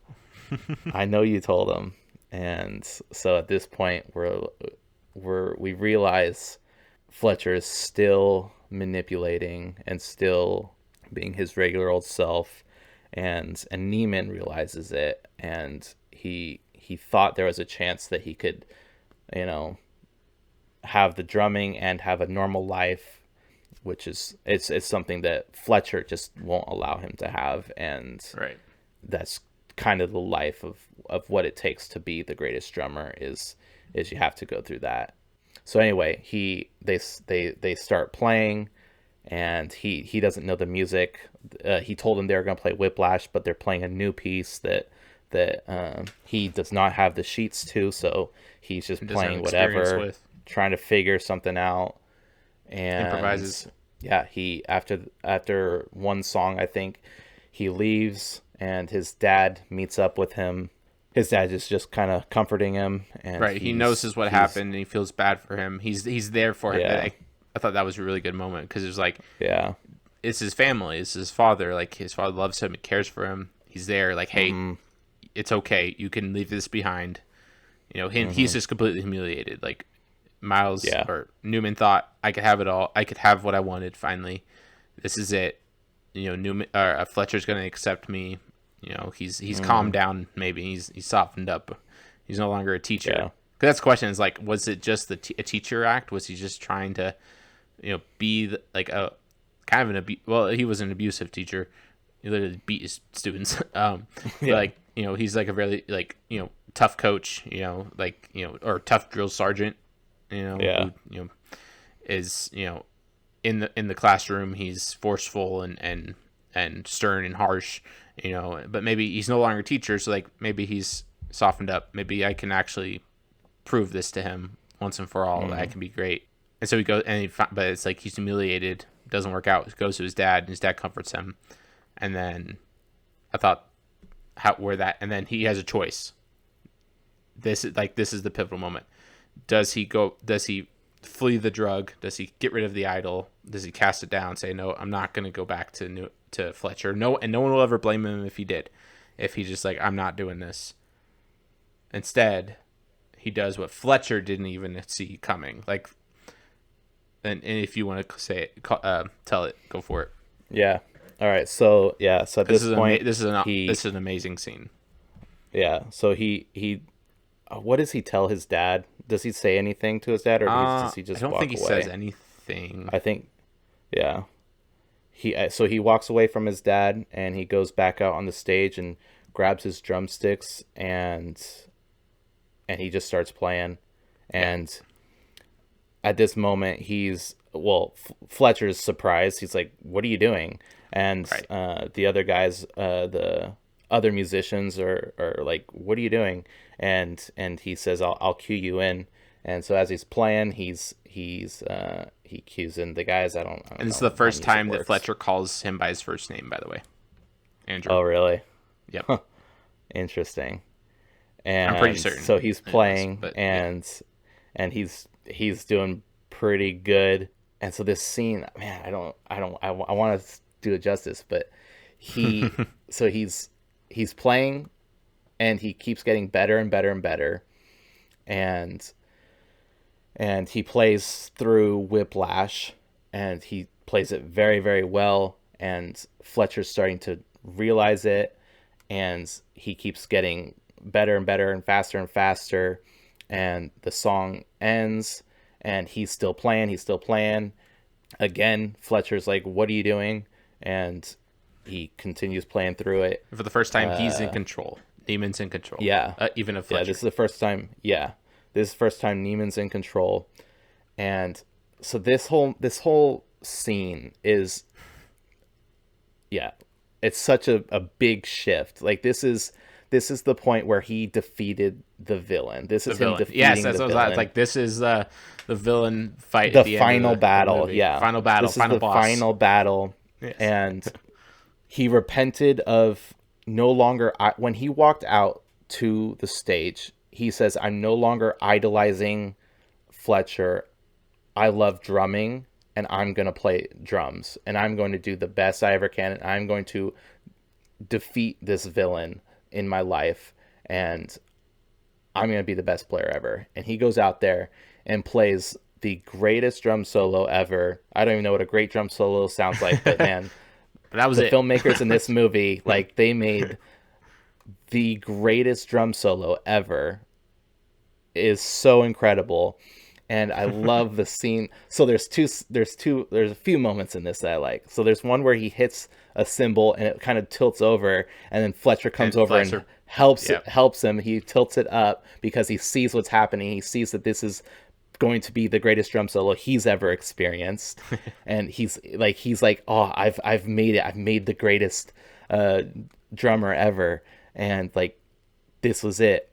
I know you told him." And so at this point, we realize Fletcher is still manipulating and still being his regular old self, and Neiman realizes it, and he thought there was a chance that he could, have the drumming and have a normal life, which is it's something that Fletcher just won't allow him to have, and that's kind of the life of what it takes to be the greatest drummer is you have to go through that. So anyway, they start playing, and he doesn't know the music. He told them they were going to play Whiplash, but they're playing a new piece that he does not have the sheets to, so he's just playing whatever, trying to figure something out. And improvises. Yeah, he after one song, I think, he leaves, and his dad meets up with him. His dad is just kind of comforting him, and he knows what happened, and he feels bad for him. He's there for him. Yeah. I thought that was a really good moment because it was like, it's his family, it's his father. Like his father loves him, he cares for him. He's there, like, hey, it's okay, you can leave this behind. He's just completely humiliated. Like Miles or Newman thought, I could have it all. I could have what I wanted. Finally, this is it. Newman Fletcher's gonna accept me. He's calmed down. Maybe he's softened up. He's no longer a teacher. Yeah. Because that's the question. Is like, was it just a teacher act? Was he just trying to, be like a kind of well, he was an abusive teacher. He literally beat his students. Like he's like a really tough coach. Or tough drill sergeant. Who, is in the classroom he's forceful and stern and harsh, but maybe he's no longer a teacher, so like maybe he's softened up. Maybe I can actually prove this to him once and for all, that I can be great. And so he goes, but it's like he's humiliated, doesn't work out. He goes to his dad, and his dad comforts him. And then I thought and then he has a choice. This is the pivotal moment. Does he flee the drug? Does he get rid of the idol? Does he cast it down, say, no, I'm not going to go back to Fletcher? No, and no one will ever blame him if he did. If he's just like, I'm not doing this. Instead, he does what Fletcher didn't even see coming. Like, and if you want to say it, tell it, go for it. Yeah. All right. So So at this point, this is an amazing scene. Yeah. So he what does he tell his dad? Does he say anything to his dad, or does he just walk away? I don't think he says anything. I think, yeah. So he walks away from his dad, and he goes back out on the stage and grabs his drumsticks, and he just starts playing. And at this moment, Fletcher's surprised. He's like, "What are you doing?" And the other guys, other musicians or like, what are you doing? And he says, I'll cue you in. And so as he's playing, he cues in the guys. I don't And this is know the how first music time that works. Fletcher calls him by his first name, by the way. Andrew. Oh, really? Yep. Huh. Interesting. I'm pretty And certain. so he's playing, but, and he's doing pretty good. And so this scene, man, I want to do it justice, but so he's playing, and he keeps getting better and better and better, and he plays through Whiplash, and he plays it very, very well, and Fletcher's starting to realize it, and he keeps getting better and better and faster, and the song ends, and he's still playing. Again, Fletcher's like, what are you doing? And he continues playing through it. For the first time, he's in control. Neiman's in control. Yeah. Even of Fletcher. Yeah, this is the first time. Yeah. This is the first time Neiman's in control. And so this whole scene is, yeah, it's such a big shift. Like, this is the point where he defeated the villain. This is him defeating yes, that's the what villain. it's like. This is the villain fight. The at the final end of battle. the Yeah. Final battle. This Final is the boss. final battle. Yes. And he repented of no longer, when he walked out to the stage, he says, I'm no longer idolizing Fletcher. I love drumming, and I'm going to play drums, and I'm going to do the best I ever can, and I'm going to defeat this villain in my life, and I'm going to be the best player ever. And he goes out there and plays the greatest drum solo ever. I don't even know what a great drum solo sounds like, but man, that was the it. filmmakers in this movie, like, they made the greatest drum solo ever. Is so incredible. And I love the scene. So there's a few moments in this that I like. So there's one where he hits a cymbal and it kind of tilts over, and then Fletcher comes over and helps him. He tilts it up because he sees what's happening. He sees that this is going to be the greatest drum solo he's ever experienced. And he's like, oh, I've made it. I've made the greatest drummer ever. And like, this was it.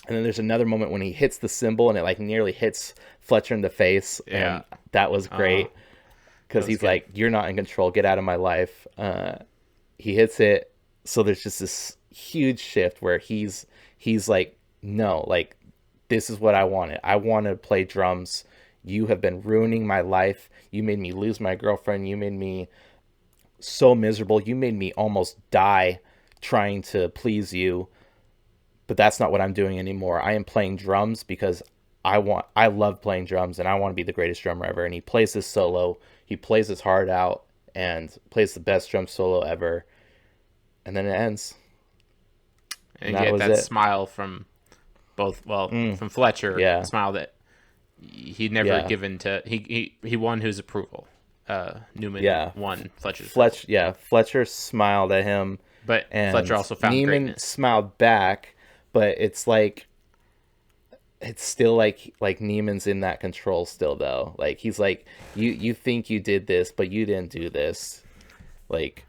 And then there's another moment when he hits the cymbal and it like nearly hits Fletcher in the face. Yeah. And that was great because he's good. Like, you're not in control. Get out of my life. He hits it. So there's just this huge shift where he's like, no, like, this is what I wanted. I want to play drums. You have been ruining my life. You made me lose my girlfriend. You made me so miserable. You made me almost die trying to please you. But that's not what I'm doing anymore. I am playing drums because I love playing drums, and I want to be the greatest drummer ever. And he plays this solo. He plays his heart out and plays the best drum solo ever. And then it ends. And you get that smile from both, from Fletcher. Yeah. A smile that he'd never given to, he won his approval. Newman won Fletcher's approval. Fletcher smiled at him. But Fletcher also found Neiman greatness. Smiled back. But it's like, it's still like Neiman's in that control still, though. Like, he's like, you think you did this, but you didn't do this. Like,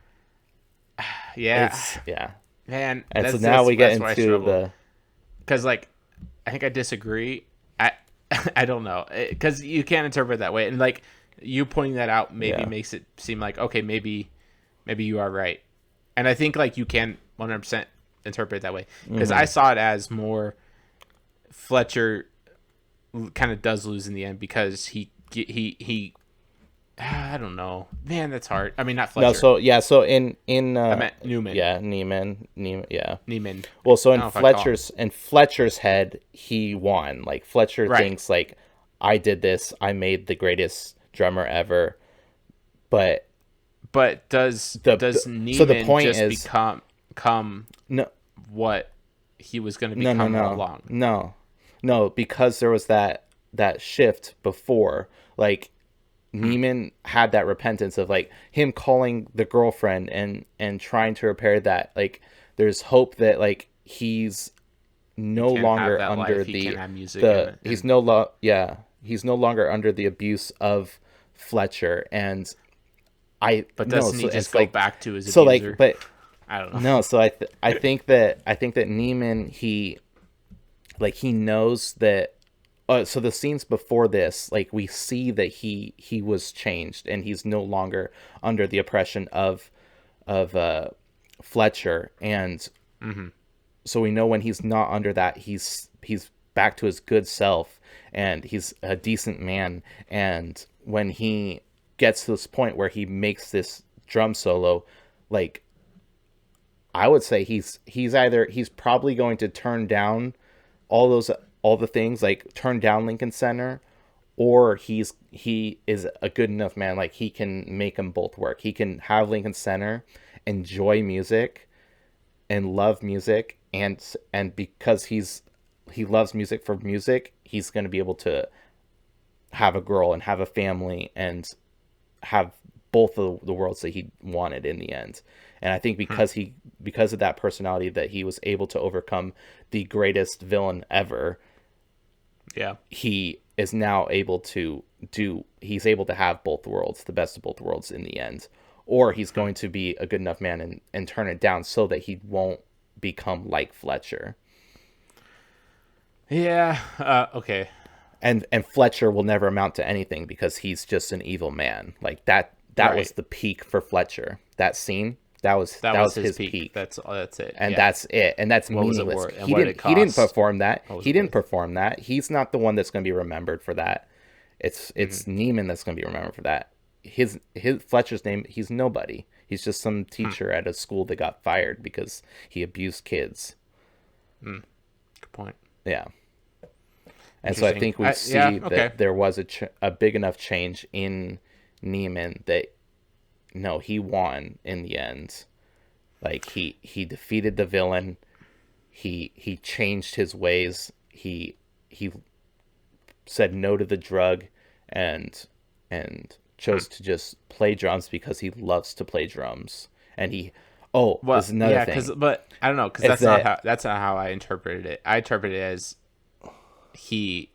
yeah, man. And so now we get into the, because like, I think I disagree. I don't know, because you can't interpret it that way, and like, you pointing that out maybe makes it seem like, okay, maybe you are right, and I think like you can 100% interpret it that way, because I saw it as more Fletcher kind of does lose in the end because he I don't know, man, that's hard. I mean, not Fletcher. So in I meant Newman. Yeah, Neiman. Yeah, Neiman. Well, so in Fletcher's head, he won. Like, Fletcher thinks like, I did this. I made the greatest drummer ever. But does Neiman so the point just is, become what he was going to become all along? No, because there was that shift before. Like, Neiman had that repentance of like him calling the girlfriend and trying to repair that. Like, there's hope that like he's no longer under he's no longer under the abuse of Fletcher. And doesn't he just go back to his abuser? So like, I don't know. No, so I think that Neiman, he knows that. So the scenes before this, like, we see that he was changed, and he's no longer under the oppression of Fletcher, and so we know when he's not under that, he's back to his good self, and he's a decent man. And when he gets to this point where he makes this drum solo, like, I would say he's probably going to turn down all the things, like turn down Lincoln Center, or he is a good enough man, like he can make them both work. He can have Lincoln Center, enjoy music, and love music, and because he loves music for music, he's going to be able to have a girl and have a family and have both of the worlds that he wanted in the end. And I think because of that personality, that he was able to overcome the greatest villain ever. Yeah. He is now able to he's able to have both worlds, the best of both worlds in the end. Or he's going to be a good enough man and turn it down so that he won't become like Fletcher. Yeah. Okay. And Fletcher will never amount to anything because he's just an evil man. Like that Right. was the peak for Fletcher. That scene, that was his peak. That's it. And yeah. that's it. And that's What was it meaningless. worth? And He what did didn't it he didn't cost? perform that. What was He it didn't worth? perform that. He's not the one that's going to be remembered for that. It's Neiman that's going to be remembered for that. His Fletcher's name, he's nobody. He's just some teacher at a school that got fired because he abused kids. Good point. Yeah. And so I think we see that there was a big enough change in Neiman that, no, he won in the end. Like, he defeated the villain. He changed his ways. He said no to the drug and chose to just play drums because he loves to play drums. And there's another thing. But I don't know, because that's not how I interpreted it. I interpreted it as he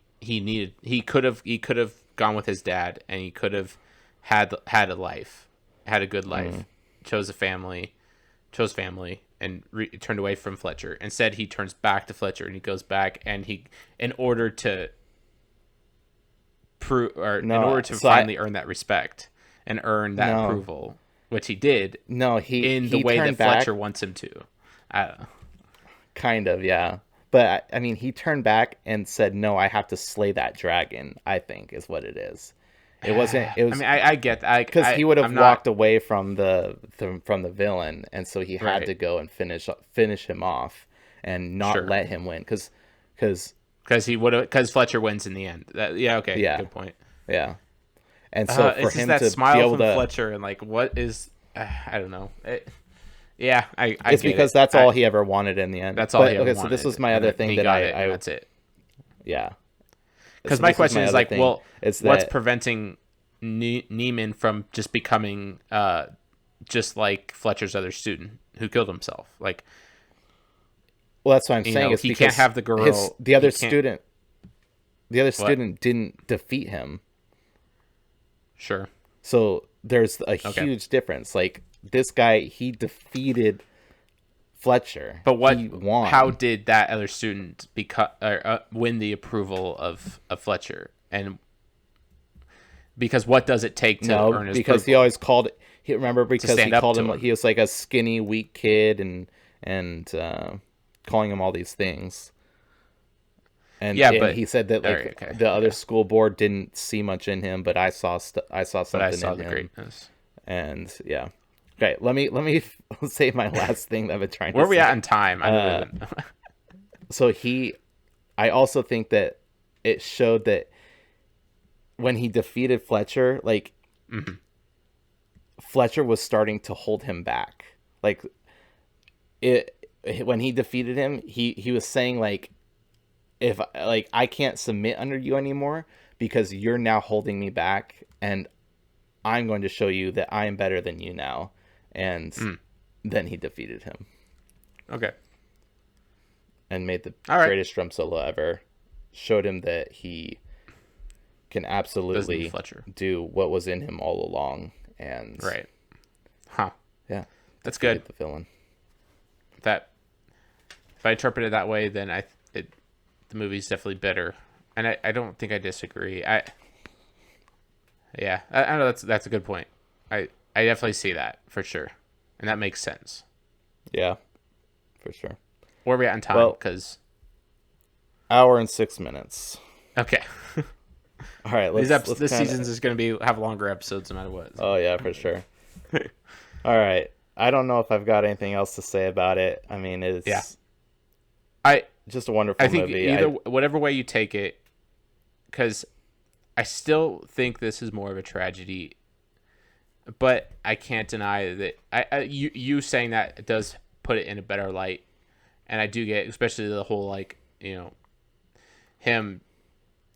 could have gone with his dad, and he could have had a life, had a good life, chose family, and turned away from Fletcher. Instead, he turns back to Fletcher, and he goes back, and in order to finally earn that respect and earn that approval, which he did. No, he way turned that back, Fletcher wants him to. I don't know. Kind of, yeah. But I mean, he turned back and said, "No, I have to slay that dragon." I think is what it is. It wasn't. It was. I mean, I get that because he would have walked away from the villain, and so he had to go and finish him off and not let him win. Because Fletcher wins in the end. Good point. Yeah, and so for him that to smile be able from to Fletcher, and like, what is? I don't know. It's because that's all he ever wanted in the end. That's all he ever wanted. wanted. So this was my other thing that I that's it. Yeah. Because my question is like, what's preventing Neiman from just becoming just like Fletcher's other student who killed himself? Like, well, that's what I'm saying. He can't have the girl. The other student didn't defeat him. Sure. So there's a huge difference. Like, this guy, he defeated Fletcher. But he won. How did that other student win the approval of Fletcher? And because what does it take to earn his because approval? he always called he called him he was like a skinny, weak kid, and calling him all these things. And but he said that the other school board didn't see much in him, but I saw something in the him. Greatness. And yeah. Okay, let me say my last thing that I've been trying to say. Where are we at in time? So I also think that it showed that when he defeated Fletcher, like, Fletcher was starting to hold him back. Like, when he defeated him, he was saying, like, if, like, I can't submit under you anymore because you're now holding me back, and I'm going to show you that I am better than you now. And then he defeated him. Okay. And made the greatest drum solo ever. Showed him that he can absolutely do what was in him all along. And right. Huh. Yeah. That's good. The villain. that if I interpret it that way, then the movie's definitely better. And I don't think I disagree. I know that's a good point. I definitely see that for sure, and that makes sense. Yeah, for sure. Where are we at in time? Because hour and 6 minutes. Okay. All right. This season's is going to have longer episodes no matter what. Oh yeah, for sure. All right. I don't know if I've got anything else to say about it. I mean, it's just a wonderful movie. I think whatever way you take it, because I still think this is more of a tragedy, but I can't deny that you saying that it does put it in a better light, and I do get, especially the whole, like, you know, him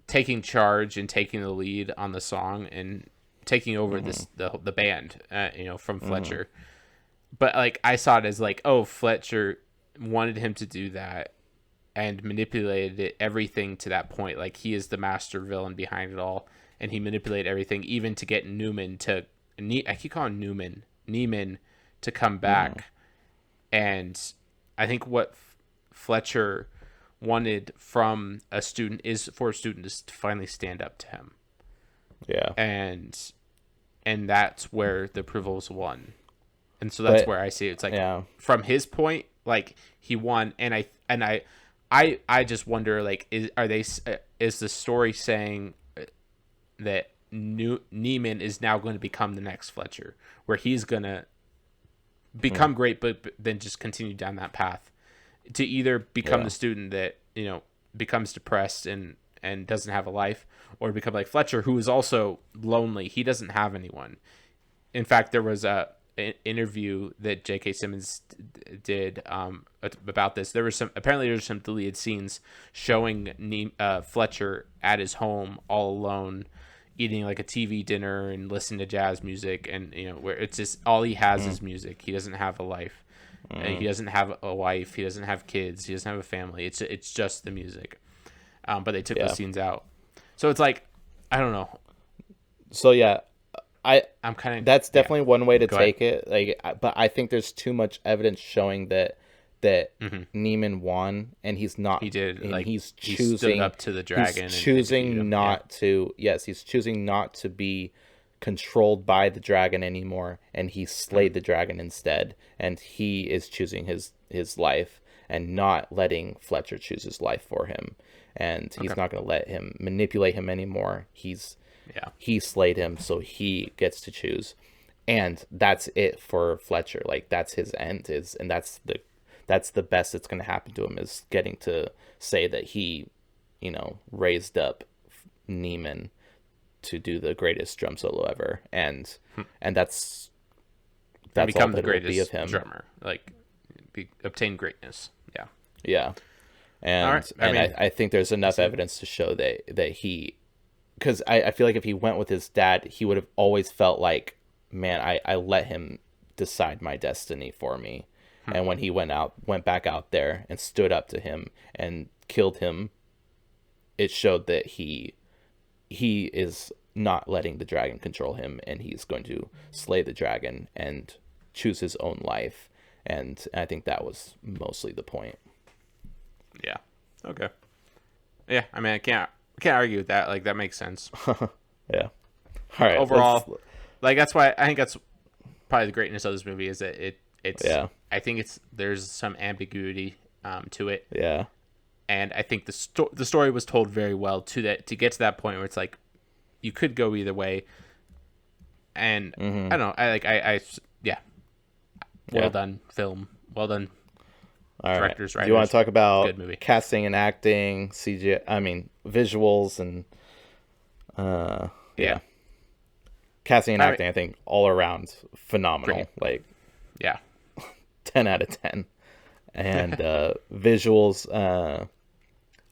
taking charge and taking the lead on the song and taking over the band, from Fletcher. But like, I saw it as like, oh, Fletcher wanted him to do that and manipulated everything to that point. Like, he is the master villain behind it all, and he manipulated everything, even to get I keep calling Neiman to come back. And I think what Fletcher wanted from a student is for a student to finally stand up to him. Yeah. And that's where the approval was won. And so that's where I see it. It's like, from his point, like, he won, and I just wonder, like, is the story saying that Neiman is now going to become the next Fletcher, where he's going to become great, but then just continue down that path to either become the student that, becomes depressed and doesn't have a life, or become like Fletcher, who is also lonely. He doesn't have anyone. In fact, there was an interview that J.K. Simmons did about this. There's some deleted scenes showing Fletcher at his home all alone, eating like a TV dinner and listening to jazz music, and where it's just all he has is music. He doesn't have a life. And he doesn't have a wife. He doesn't have kids. He doesn't have a family. It's just the music. But they took those scenes out. So it's like, I don't know. So yeah, I'm kind of, that's definitely one way to take it. Like, but I think there's too much evidence showing that Neiman won, and he's not. He did. And like, he's he choosing stood up to the dragon. He's choosing not to. Yes, he's choosing not to be controlled by the dragon anymore, and he slayed the dragon instead, and he is choosing his life and not letting Fletcher choose his life for him, and he's not going to let him manipulate him anymore. He slayed him, so he gets to choose, and that's it for Fletcher. Like, that's his end, and that's the best that's going to happen to him, is getting to say that he raised up Neiman to do the greatest drum solo ever, and that's become all the that will be greatest of him. Drummer, like, obtain greatness. And right. I think there's enough evidence to show that he, because I feel like if he went with his dad, he would have always felt like, man, I let him decide my destiny for me. And when he went back out there and stood up to him and killed him, it showed that he is not letting the dragon control him, and he's going to slay the dragon and choose his own life. And I think that was mostly the point. Yeah. Okay. Yeah. I mean, I can't argue with that. Like, that makes sense. Yeah. All right. Overall, like, that's why I think that's probably the greatness of this movie, is that it's. Yeah. I think there's some ambiguity to it. Yeah. And I think the story was told very well to get to that point where it's like, you could go either way. And I don't know. Well done film. Well done. All directors, right. writers. Do you want to talk about Good movie. casting and acting, CGI? I mean, visuals and casting and acting. I think all around phenomenal. Great. Like, yeah, 10 out of 10. And visuals,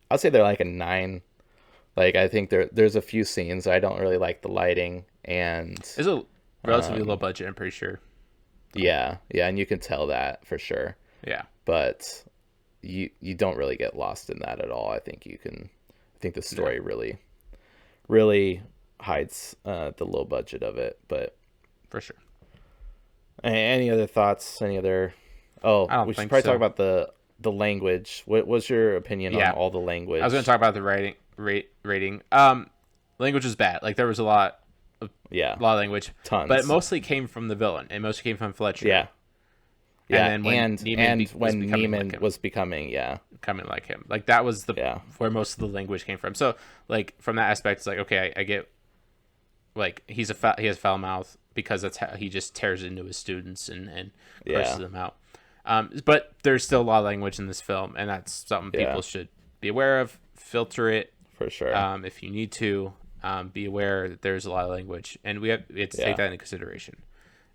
I'd say they're like a 9. Like, I think there's a few scenes I don't really like the lighting, and it's a relatively low budget, I'm pretty sure. Yeah, and you can tell that for sure. Yeah, but you don't really get lost in that at all. I think the story really hides the low budget of it, but for sure. Any other thoughts? Any other Oh, I don't we should think probably talk so. about the language. What was your opinion on Yeah, all the I was going to language? talk about the rating. Language was bad. Like there was Yeah, a lot of language, but it tons. mostly came from the villain. It mostly came from Fletcher. Yeah, And yeah, then when and was when becoming like Neiman him, was becoming, yeah, like that was the yeah, where most of the language came from. So like from that aspect, it's like okay, I get like he has foul mouth because that's how he just tears into his students and curses yeah, them out. But there's still a lot of language in this film, and that's something yeah, people should be aware of. Filter it for sure. if you need to. Be aware that there's a lot of language, and we have to take Yeah, that into consideration.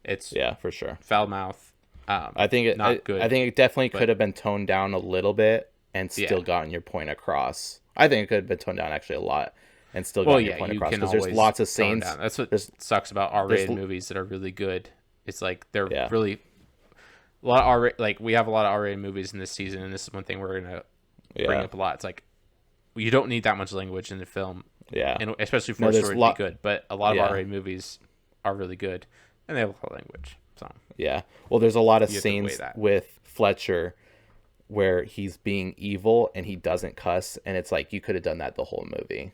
It's yeah, for sure. foul mouth, I not good, think it definitely could but have been toned down a little bit and yeah. still gotten your point across. I think it could have been toned down actually a lot and still Well, gotten your yeah, point you across can because there's always lots of tone scenes. down. That's what There's sucks about there's R-rated movies that are really good. It's like they're yeah, really a lot of R like we have a lot of R-rated movies in this season, and this is one thing we're gonna bring yeah, up a lot. It's like you don't need that much language in the film, yeah. and especially for No, a there's story a to be lot. good. But a lot of Yeah, R-rated movies are really good, and they have a lot of language, so yeah. Well, there's a lot of you have to weigh scenes that. with Fletcher where he's being evil and he doesn't cuss, and it's like you could have done that the whole movie.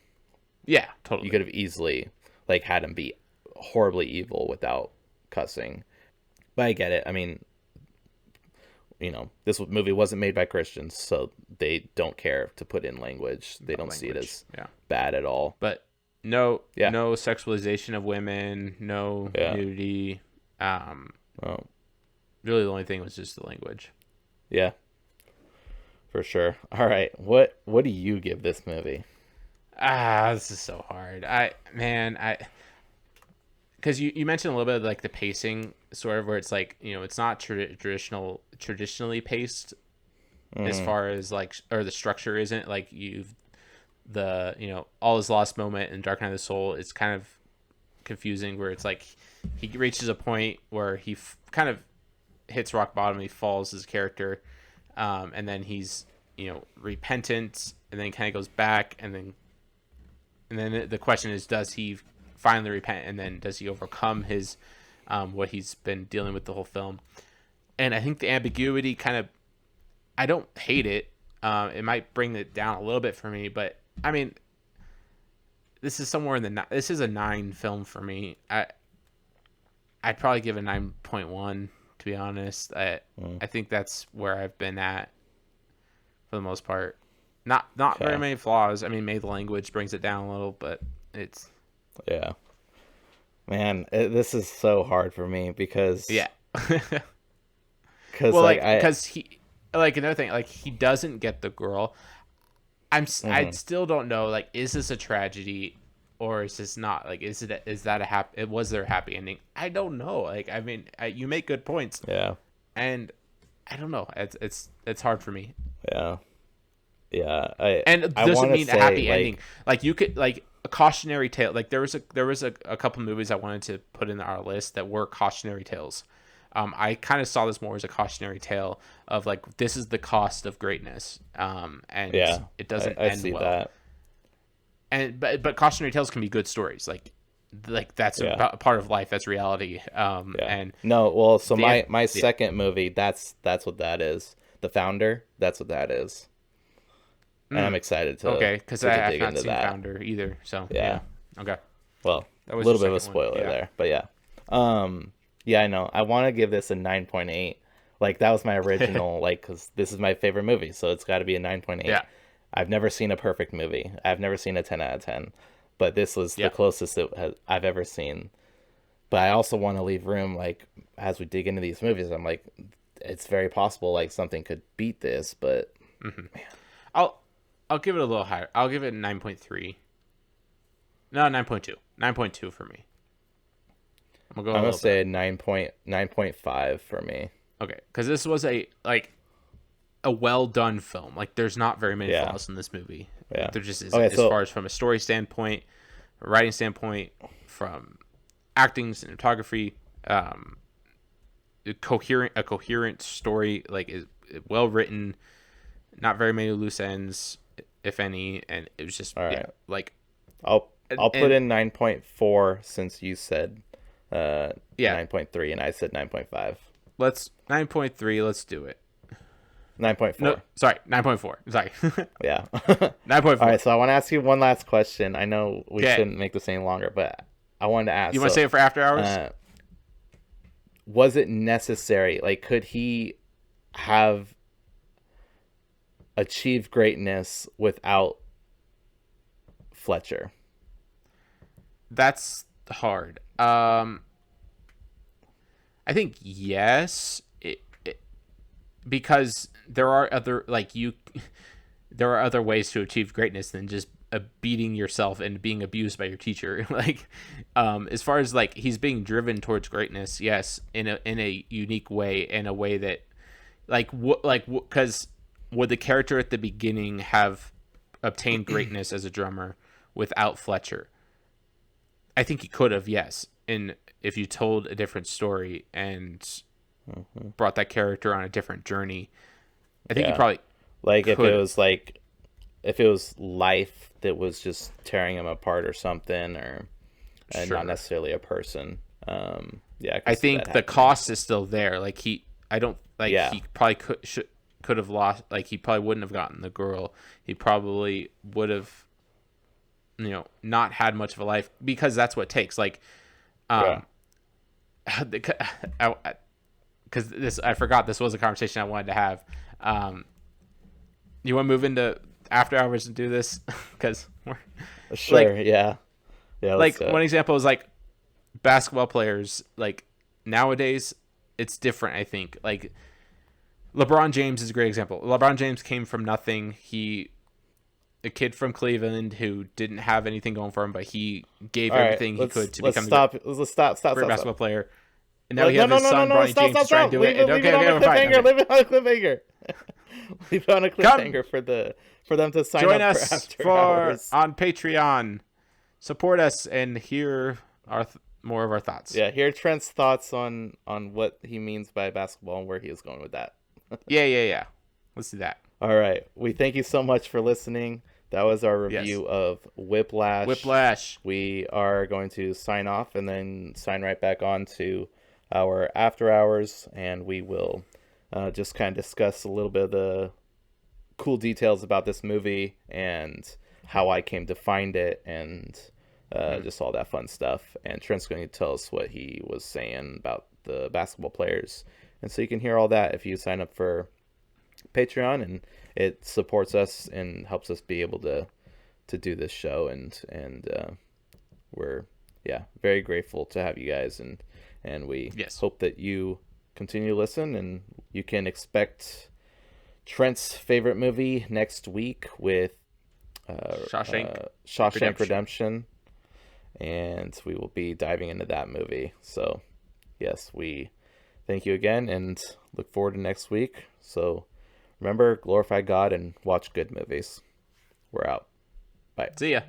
Yeah, You totally. could have easily like had him be horribly evil without cussing. But I get it. I mean, this movie wasn't made by Christians, so they don't care to put in language. They About don't see it language, as yeah. bad at all. But Yeah, no sexualization of women, no yeah. nudity. Um, Oh, really, the only thing was just the language. yeah, for sure. All right, what do you give this movie? This is so hard. Because you mentioned a little bit of like the pacing, sort of where it's like it's not traditionally paced as Mm, far as like or the structure isn't like all his lost moment in Dark Knight of the Soul. It's kind of confusing where it's like he reaches a point where he kind of hits rock bottom. He falls as a character, and then he's repentant, and then kind of goes back, and then the question is, does he finally repent, and then does he overcome his what he's been dealing with the whole film? And I think the ambiguity kind of, I don't hate it. It might bring it down a little bit for me, but I mean, this is somewhere in this is a 9 film for me. I'd probably give a 9.1 to be honest. I think that's where I've been at for the most part. Not very okay, many flaws. I mean, maybe the language brings it down a little, but it's yeah, man, this is so hard for me because yeah. because Well, like like I because he like another thing, like he doesn't get the girl. I mhm, still don't know. Like, is this a tragedy, or is this not? Like, is that a happy? Was there a happy ending? I don't know. Like, I mean, you make good points, yeah, and I don't know. It's hard for me. yeah, yeah. I And it I doesn't want to mean a say happy ending. Like you could like a cautionary tale. Like there was a couple movies I wanted to put in our list that were cautionary tales. I kind of saw this more as a cautionary tale of like this is the cost of greatness, and yeah, it doesn't I end see well. that. And but cautionary tales can be good stories. Like that's Yeah, a part of life. That's reality. yeah. And No, well, so the my yeah. second movie, that's what that is. The Founder, that's what that is. And I'm excited Okay, because to I've dig not into seen that. Founder either. So Yeah. yeah. Okay, Well, that a was your little bit of a second one. spoiler Yeah. there, but yeah. Yeah, I know. I want to give this a 9.8. Like that was my original cuz this is my favorite movie, so it's got to be a 9.8. Yeah. I've never seen a perfect movie. I've never seen a 10 out of 10, but this was the Yeah. closest I've ever seen. But I also want to leave room like as we dig into these movies, I'm like it's very possible like something could beat this, but I'll I'll give it a little higher. I'll give it 9.3. No, 9.2. 9.2 for me. I'm gonna go I'm a gonna little bit. say 9.5 for me. Okay, because this was a well done film. Like there's not very many Yeah, flaws in this movie. yeah. There just isn't, Okay, as so far as from a story standpoint, a writing standpoint, from acting, cinematography, a coherent story like is well written. Not very many loose ends, if any, and it was just all yeah, right, like I'll put and in 9.4 since you said yeah, 9.3 and I said 9.5. let's 9.3. Let's do it. 9.4. No, sorry, 9.4. Sorry. Yeah. 9.4. All right, so I want to ask you one last question. I know we Okay. shouldn't make this any longer, but I wanted to ask. You want to save it for after hours? Was it necessary? Like, could he have achieved greatness without Fletcher? That's hard. I think yes, because there are other there are other ways to achieve greatness than just beating yourself and being abused by your teacher. Like, as far as like he's being driven towards greatness, yes, in a unique way, in a way that because would the character at the beginning have obtained greatness as a drummer without Fletcher? I think he could have, yes. And if you told a different story and brought that character on a different journey, I think he probably like could. if it was life that was just tearing him apart or something, or not necessarily a person. I think the cost is still there. Like he probably could have lost. Like he probably wouldn't have gotten the girl. He probably would have, not had much of a life, because that's what it takes. Like, because I forgot this was a conversation I wanted to have. You want to move into after hours and do this? Because we're sure, yeah. Like one example is like basketball players. Like nowadays, it's different. I think like LeBron James is a great example. LeBron James came from nothing. A kid from Cleveland who didn't have anything going for him, but he gave everything he could to become a great basketball player. And now he has his son, Bronny James, to try and do it. Leave it on a cliffhanger. Leave it on a cliffhanger for them to sign join up us for After Hours. on Patreon. Support us and hear more of our thoughts. Yeah, hear Trent's thoughts on what he means by basketball and where he is going with that. Yeah. Let's do that. All right. We thank you so much for listening. That was our review of Whiplash. We are going to sign off and then sign right back on to our After Hours, and we will just kind of discuss a little bit of the cool details about this movie and how I came to find it, and just all that fun stuff. And Trent's going to tell us what he was saying about the basketball players. And so you can hear all that if you sign up for Patreon, and it supports us and helps us be able to do this show, and we're very grateful to have you guys, and we hope that you continue to listen, and you can expect Trent's favorite movie next week with Shawshank Redemption, and we will be diving into that movie. So yes, we thank you again and look forward to next week. So remember, glorify God and watch good movies. We're out. Bye. See ya.